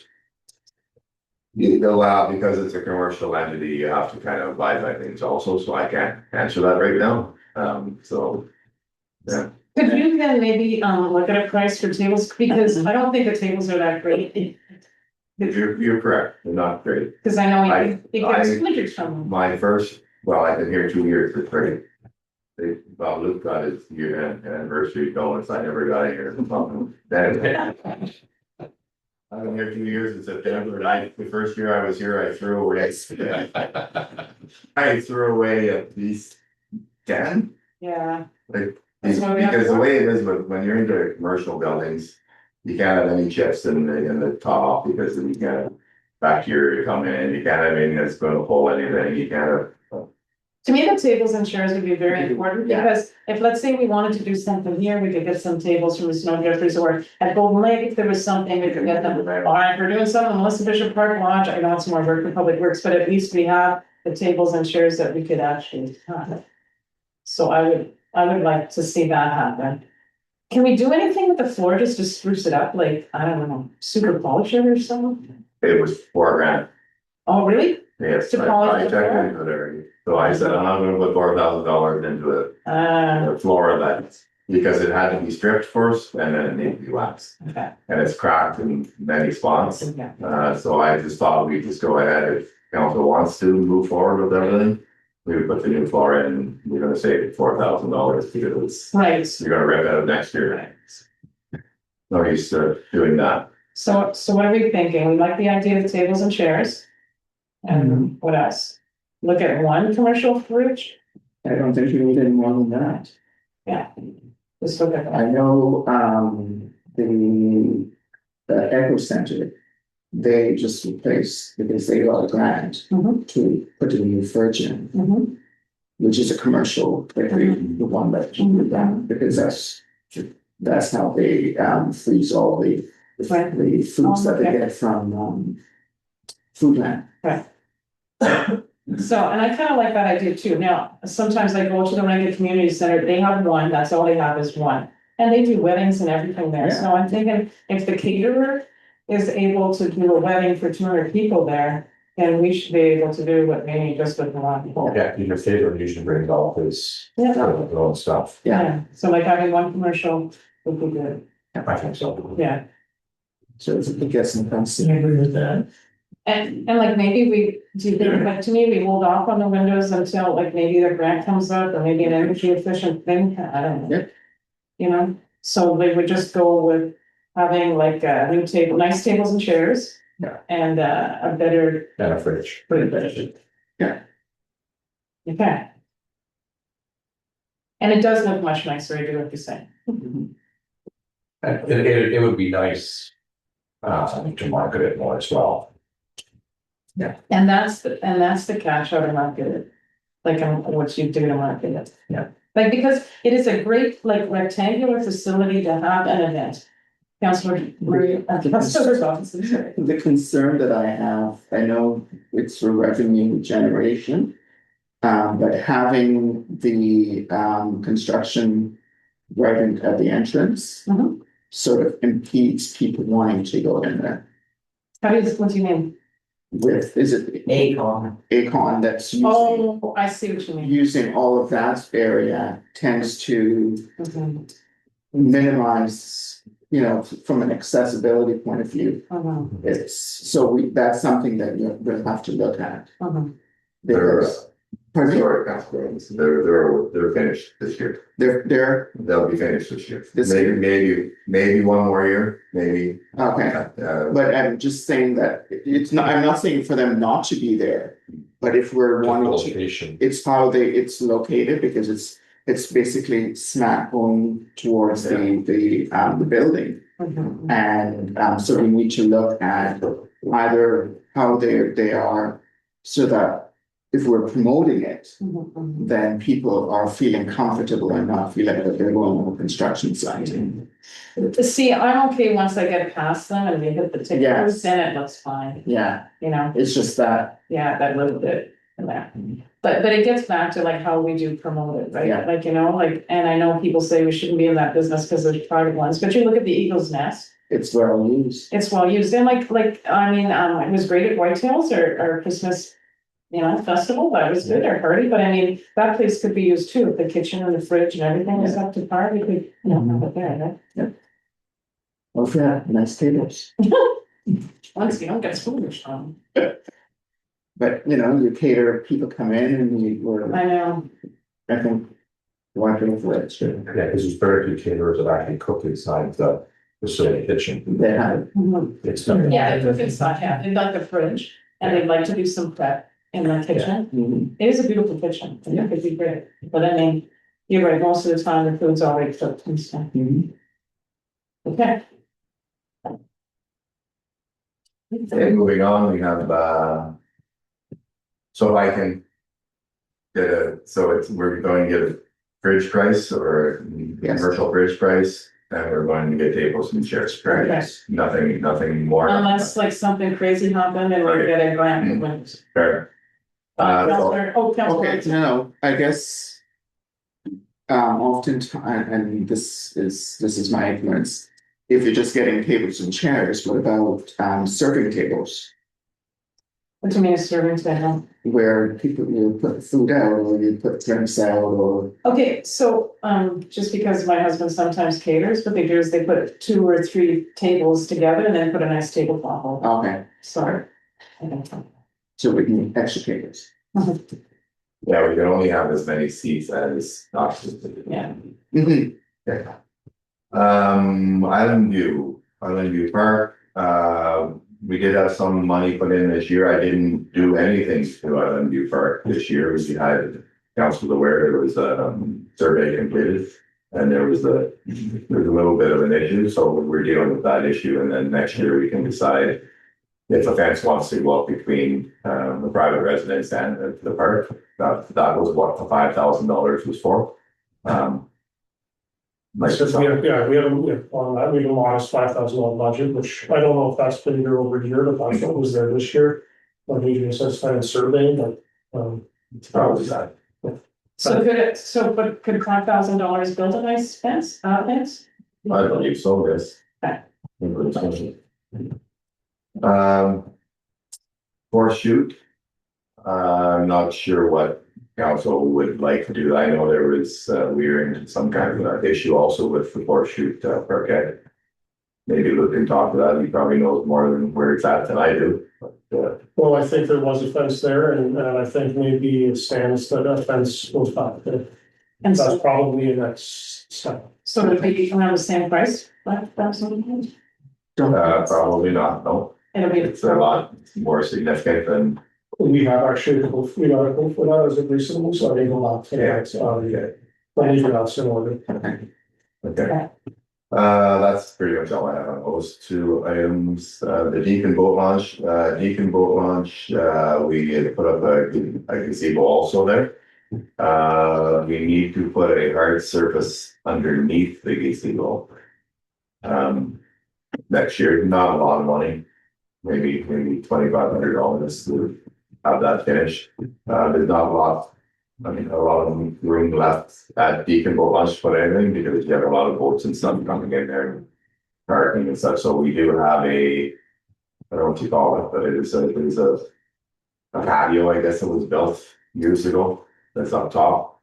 You allow, because it's a commercial entity, you have to kind of abide by things also, so I can't answer that right now. So, yeah. Could you then maybe, look at a price for tables, because I don't think the tables are that great. You're correct, they're not great. Because I know I- you get splinters from them. My first, well, I've been here 2 years, it's great. Well, Luke got his year anniversary bonus, I never got here. Then, I've been here 2 years in September, and the first year I was here, I threw away at least 10. Yeah, Like, That's why we have because to the work. way it is when you're into commercial buildings, you can't have any chips in the top, because then you can't bacteria come in, you can't have anything that's gonna pull anything, you can't have. to me, the tables and chairs would be very important, Yeah. because if, let's say we wanted to do something here, we could get some tables from the Snow Jeffries, or at Golden Lake, if there was something, we could get them. All right, we're doing something, Melissa Bishop Park Lodge, I know it's more work for Public Works, but at least we have the tables and chairs that we could actually have. So I would like to see that happen. Can we do anything with the floor just to spruce it up, like, I don't know, super polish it or something? It was $4,000, Oh, really? yes, To polish I the checked floor? into it already, so I said, I'm not gonna put $4,000 into it. Uh, The floor that, because it had to be stripped first, and then it needed to be waxed, okay, and it's cracked in many spots. yeah, So I just thought we'd just go ahead, if council wants to move forward with everything. We would put the new floor in, and we're gonna save $4,000, because right, you're gonna rip it out next year. No use doing that. so what are we thinking? We like the idea of tables and chairs. And what else? Look at one commercial fridge, I don't think you need any more than that. yeah. Let's look at I that, know, the Echo Center, they just replaced, because they got a grant Mhm. to put a new fridge in, Mhm. which is a commercial, like the one that you put down, because that's how they, freeze all the Right. the foods that they Okay. get from, Foodland. So, and I kind of like that idea too. Now, sometimes I go to the Rankin Community Center, they have one, that's all they have is one. And they do weddings and everything there, so I'm thinking if the caterer is able to do a wedding for 200 people there, then we should be able to do what they need just with one. Yeah, your favorite usually brings all his Yeah, own stuff. yeah, so like having one commercial would be good, I think so. yeah. So if we get some fancy. I agree with that. And like maybe do you think, like to me, we hold off on the windows until like maybe the grant comes up or maybe an energy efficient thing, I don't know. Yep. You know, so they would just go with having like a new table, nice tables and chairs. Yeah. And a better. And a fridge. Yeah. Okay. And it does look much nicer, I do what you're saying. And it would be nice, to market it more as well. And that's the catch how to market it. Like what you do to market it. Yeah. Like, because it is a great, like rectangular facility to have an event. Councilor Maria, Councilor Robinson, sorry. The concern that I have, I know it's for revenue generation. But having the construction right at the entrance. Mhm. Sort of impedes people wanting to go in there What do you mean? with, is it Acon that's using, Oh, I see what you mean. using all of that area tends to Mhm. minimize, from an accessibility point of view. That's something that we'll have to look at. Because, pardon me? Sorry, Councilor, they're finished this year. They'll be finished this year. Maybe one more year, maybe. Okay, but I'm just saying that I'm not saying for them not to be there, but if we're wanting to, Location. it's how it's located, because it's basically smack going towards the building. Mhm. And so we need to look at either how they are, so that if we're promoting it, Mhm. then people are feeling comfortable and not feeling that they're going on a construction site. See, I'm okay once I get past them and they hit the tickets, Yes. then it looks fine, Yeah, you know, it's just that, yeah, that little bit. And that, but it gets back to like how we do promote it, right? Yeah. Like, you know, like, and I know people say we shouldn't be in that business because there's private ones, but you look at the Eagle's Nest. it's well used. It's well used, and I mean, it was great at Whitetails or Christmas, you know, festival, that was good, or party, but I mean, that place could be used too, if the kitchen and the fridge and everything is up to par, we could, you know, have it there, right? Oh, yeah, nice tables. Once you don't get foolish, But, you know, you cater, people come in and I know, I think, wondering for it, sure. Yeah, because there's very few caterers that actually cook inside the facility kitchen. They have, Mhm. It's. Yeah, they cook inside, yeah, they'd like the fridge, and they'd like to do some prep in the kitchen. mhm, It is a beautiful kitchen, and it could be great, but I mean, you're right, most of the time the food's already cooked and stuff, mhm. okay. Okay, moving on, we have, so if I can we're going to get a fridge price or a Yes. commercial fridge price, and we're going to get tables and chairs, Okay. right? Nothing more. Unless like something crazy happened and we Okay. get a grant to win. Fair. Counselor, Okay, Counselor. no, I guess. Often, and this is my ignorance. If you're just getting tables and chairs, what about serving tables? What do you mean a serving table? Where people, you put food out or you put drinks out or, Okay, so, just because my husband sometimes caters, what they do is they put 2 or 3 tables together and then put a nice tablecloth over. okay, Sorry. so we need extra tables. Yeah, we can only have as many seats as options. Yeah. Mhm. Yeah. Island View Park, we did have some money put in this year. I didn't do anything to Island View Park this year. We had council aware there was a survey completed. And there was a little bit of an issue, so we're dealing with that issue, and then next year we can decide if a fence wants to go up between the private residence and the park. That was what the $5,000 was for. Like, So we have on that, we have a modest $5,000 budget, which I don't know if that's been year over year, but that's what was there this year. But maybe it's just kind of surveying, but, it's probably that. But could $5,000 build a nice fence, fence? I believe so, yes. Okay. For shoot. I'm not sure what council would like to do. I know there was, we were in some kind of issue also with the horseshoe parquet. Maybe Luke can talk to that. He probably knows more than where it's at than I do. But, well, I think there was a fence there and I think maybe it stands that a fence goes back there. And That's so, probably the next step. so it'd be around the same price, $5,000? probably not, no. It'll be. It's a lot more significant than, We have actually, we got a quote for that as of recently, so I didn't go out to that, but even that's in order. okay. That's pretty much all I have on those 2 items. The Deacon boat launch, we had put up a gazebo also there. We need to put a hard surface underneath the gazebo. Next year, not a lot of money, maybe $2,500 to have that finished. There's not a lot of room left at Deacon Boat Launch to put anything because you have a lot of boats and stuff coming in there. Parking and stuff, so we do have I don't know what you call it, but it is a patio, I guess it was built years ago, that's up top.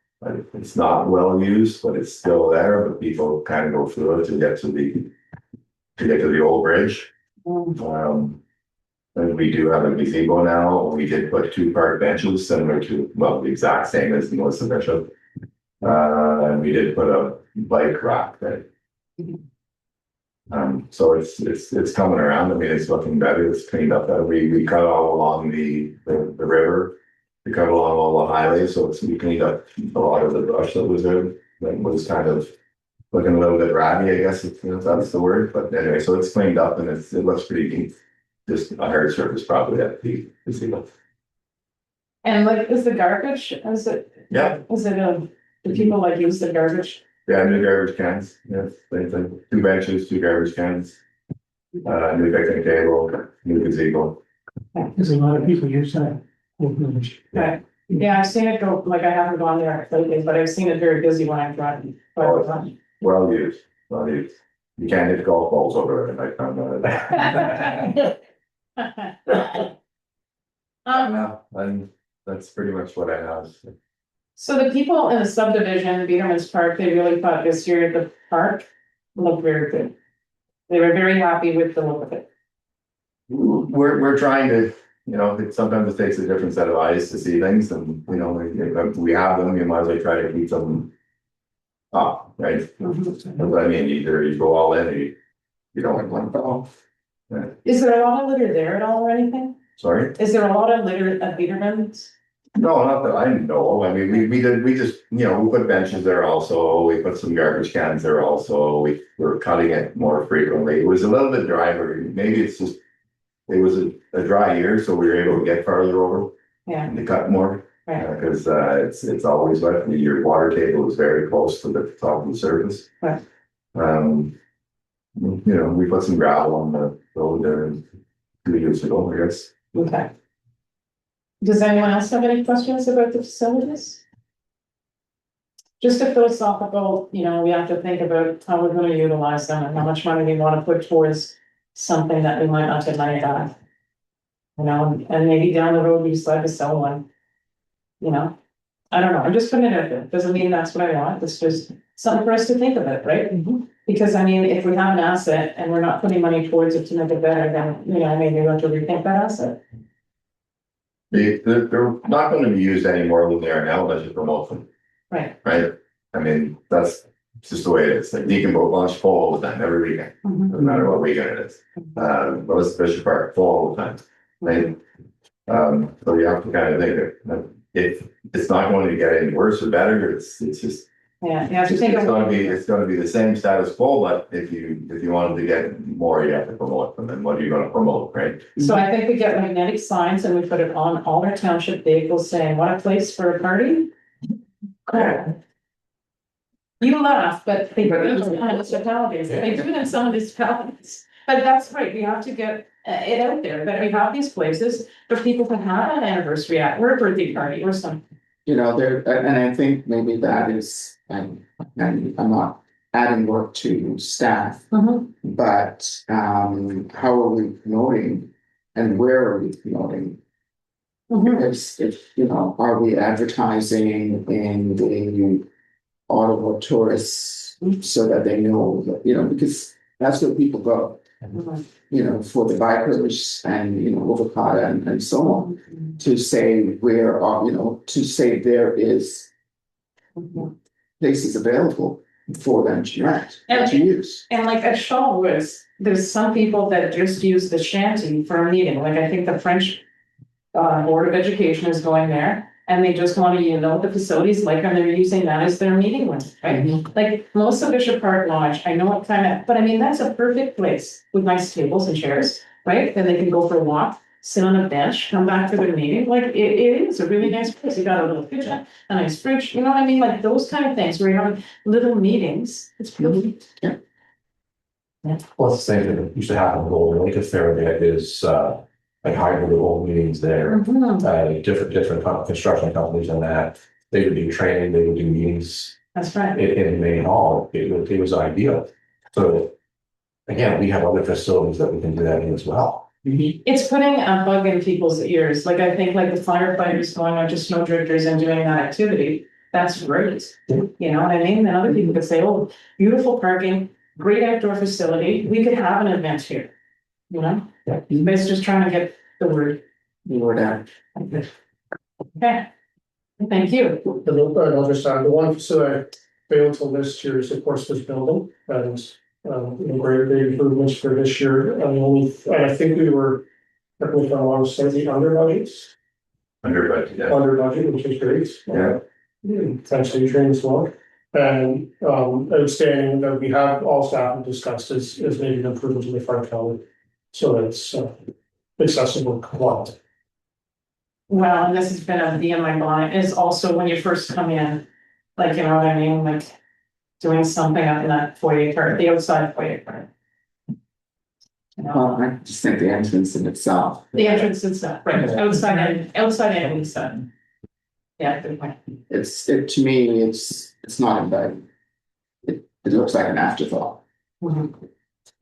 It's not well used, but it's still there, but people kind of go through it to get to the old bridge. And we do have a gazebo now. We did put 2 park benches similar to, well, the exact same as Melissa Bishop. And we did put a bike rack there. So it's coming around. I mean, it's looking better. It's cleaned up. We cut all along the river. We cut along all the highways, so we cleaned up a lot of the brush that was there. That was kind of looking a little bit ratty, I guess, if that's the word. But anyway, so it's cleaned up and it looks pretty neat. Just a hard surface probably at the gazebo. And like, is the garbage, is it, Yeah, do people like use the garbage? yeah, new garbage cans, yes, same thing, 2 benches, 2 garbage cans. New picnic table, new gazebo. There's a lot of people use that. Right, yeah, I've seen it go, like, I haven't gone there lately, but I've seen it very busy when I'm driving. Well used, well used. You can't hit golf balls over it, I found that. And that's pretty much what I have. So the people in the subdivision, Beaterman's Park, they really thought this year the park looked very good. They were very happy with the look of it. We're trying to, sometimes it takes a different set of eyes to see things and, if we have them, you might as well try to keep them up, right? But I mean, either you go all in or you don't want to go. Yeah. Is there a lot of litter there at all or anything? Sorry? Is there a lot of litter at Beaterman's? No, not that I know. I mean, we just, we put benches there also. We put some garbage cans there also. We're cutting it more frequently. It was a little bit drier. Maybe it's just, it was a dry year, so we were able to get farther over. Yeah. And to cut more. Right. Because it's always wet. Your water table is very close to the top of the surface. Right. We put some gravel on the road there 2 years ago, I guess. Okay. Does anyone else have any questions about the facilities? Just a philosophical, we have to think about how we're gonna utilize them and how much money we wanna put towards something that we might not get money back. And maybe down the road we decide to sell one. I don't know, I'm just putting it out there, doesn't mean that's what I want, it's just something for us to think about, right? Because I mean, if we have an asset and we're not putting money towards it to make it better, then, maybe we have to rethink that asset. They're not going to be used any more than they are now unless you promote them. Right. Right? I mean, that's just the way it is. Like Deacon Boat launch full all the time, every weekend, no matter what weekend it is. But it's Bishop Park full all the time. Right? So you have to kind of think that if it's not going to get any worse or better, it's just. Yeah, you have to think. It's gonna be the same status quo, but if you wanted to get more, you have to promote them, and what are you gonna promote, right? So I think we get magnetic signs and we put it on all our township vehicles saying, what a place for a party. Cool. You laugh, but they do it in some municipalities, they do it in some municipalities, but that's right, we have to get it out there, that we have these places for people to have an anniversary at, or a birthday party or something. There, and I think maybe that is, and I'm not adding work to staff, but how are we promoting and where are we promoting? Because are we advertising in the Ottawa tourists so that they know that, because that's where people go. For the bikers and, Ovocata and so on, to say where are, to say there is places available for them to rent and to use. And like at Shawwoods, there's some people that just use the shanty for a meeting, like I think the French Board of Education is going there. And they just want to, the facilities like, and they're using that as their meeting room, right? Like most of Bishop Park Lodge, I know it but I mean, that's a perfect place with nice tables and chairs, right? Then they can go for a walk, sit on a bench, come back to their meeting. Like it is a really nice place. You got a little kitchen, a nice fridge, you know what I mean? Like those kind of things where you're having little meetings. It's really, Well, it's the same thing that used to happen in Golden Lake Fair that is, like hybrid old meetings there, different construction companies and that, they would do training, they would do meetings. That's right. In the main hall, it was ideal. So again, we have other facilities that we can do that in as well. It's putting a bug in people's ears, like I think like the firefighters going out to snow drifters and doing that activity, that's great. You know what I mean? And other people could say, oh, beautiful parking, great outdoor facility, we could have an event here. It's just trying to get the word out. Okay. Thank you. I'll just add, the one facility I failed to list here is of course this building, and great improvements for this year. And I think we were, if I want to say, the under budget, which is great. Potentially trained as well. And outstanding that we have all staff discussed is maybe an improvement in the front counter. So it's accessible and compliant. well, and this has been a bee in my bonnet, is also when you first come in, like, you know what I mean, like. Doing something up in that foyer part, the outside foyer part. You know, Well, I just think the entrance in itself. the entrance and stuff, right, outside and inside. Yeah, good point. To me, it's not inviting. It looks like an afterthought. Mhm.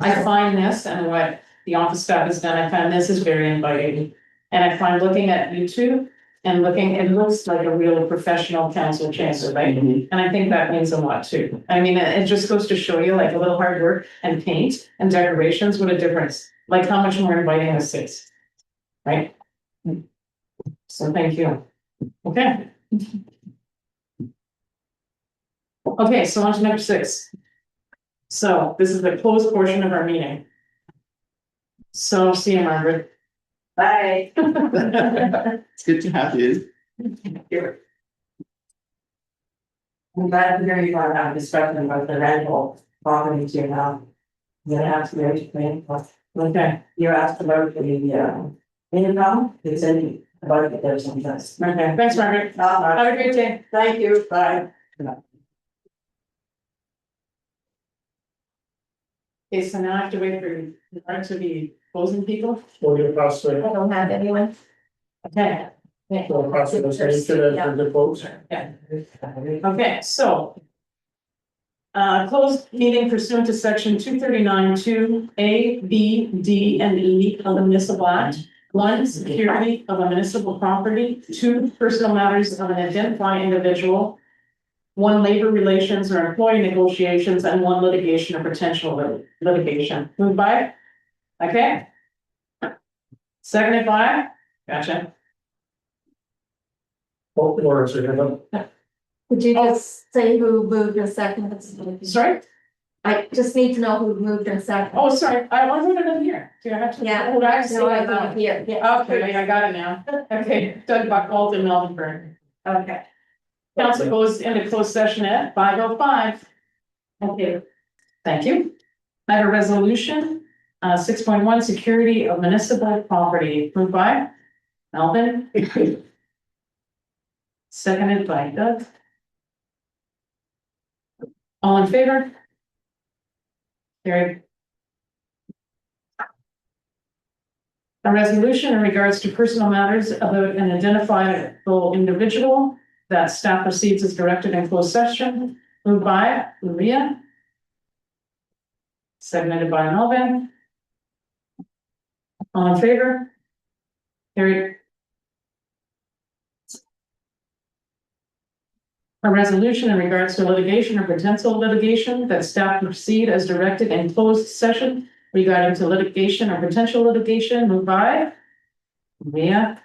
I find this and what the office staff has done, I find this is very inviting. And I find looking at YouTube and looking, it looks like a real professional council chamber, right? Mhm. And I think that means a lot too. I mean, it just goes to show you like a little hard work and paint and decorations, what a difference, like how much more inviting this is. Right? So thank you. Okay. Okay, so on to number 6. So this is the closed portion of our meeting. So see you, Margaret. Bye. It's good to have you. Here. I'm glad to hear you want to have a discussion about the rental property to now. You asked me to plan. Okay, you asked about the income, it's in the budget, there's some things. Okay, thanks, Margaret. Have a great day. Thank you, bye. Okay, so now I have to wait for the to be closing people. We'll get past the, I don't have anyone. Okay. we'll pass the station for the folks. Yeah. Okay, so. Closed meeting pursuant to section 239(2) A, B, D, and E of the municipal act. 1, security of a municipal property. 2, personal matters of an identified individual. 1, labor relations or employee negotiations, and 1, litigation or potential litigation. Moved by? Okay. Seconded by? Gotcha. Both words are given. Could you just say who moved and seconded? Sorry? I just need to know who moved and seconded. Oh, sorry, I wanted it in here. Do I have to? Yeah. Oh, did I say No, I that now? got it here, yeah. Okay, I got it now. Okay, Doug Buckwald and Melvin Byrne. Okay. Council goes into closed session at 5:05. Okay, thank you. I have a resolution, 6.1, security of municipal property, moved by Melvin. Seconded by Doug. All in favor? Carried. A resolution in regards to personal matters about an identifiable individual that staff proceeds as directed in closed session, moved by Maria. Seconded by Melvin. All in favor? Carried. A resolution in regards to litigation or potential litigation that staff proceed as directed in closed session regarding to litigation or potential litigation, moved by Maria.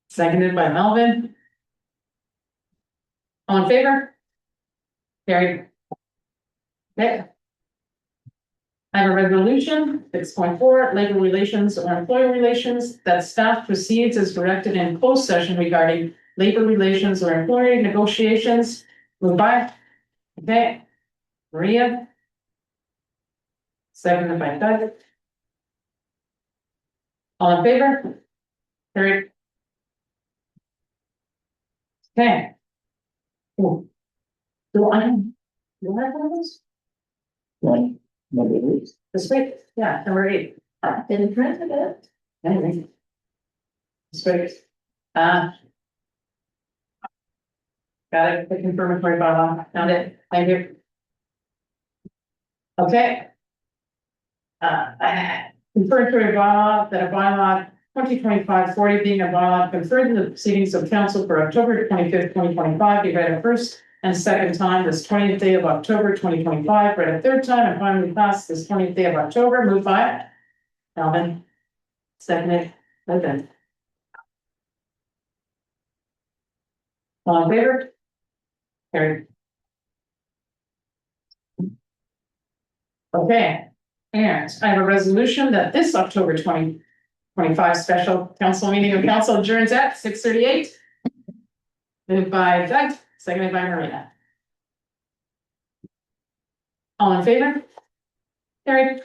Seconded by Melvin. All in favor? Carried. Okay. I have a resolution, 6.4, labor relations or employee relations, that staff proceeds as directed in closed session regarding labor relations or employee negotiations. Moved by. Okay. Maria. Seconded by Doug. All in favor? Carried. Okay. Ooh. Do I have one of those? Right. Maybe it is. This week? Yeah, number 8. Didn't print it. Anyway. This week. Got it, the confirmatory bylaw, found it, thank you. Okay. Confirmatory bylaw, that a bylaw 2025-40 being a bylaw conferred in the proceedings of council for October 25th, 2025, be read a first and second time this 20th day of October 2025, read a third time and finally passed this 20th day of October, moved by Melvin. Seconded, Lincoln. All in favor? Carried. Okay, and I have a resolution that this October 2025 special council meeting of council adjourns at 6:38. Moved by Doug, seconded by Marina. All in favor? Carried.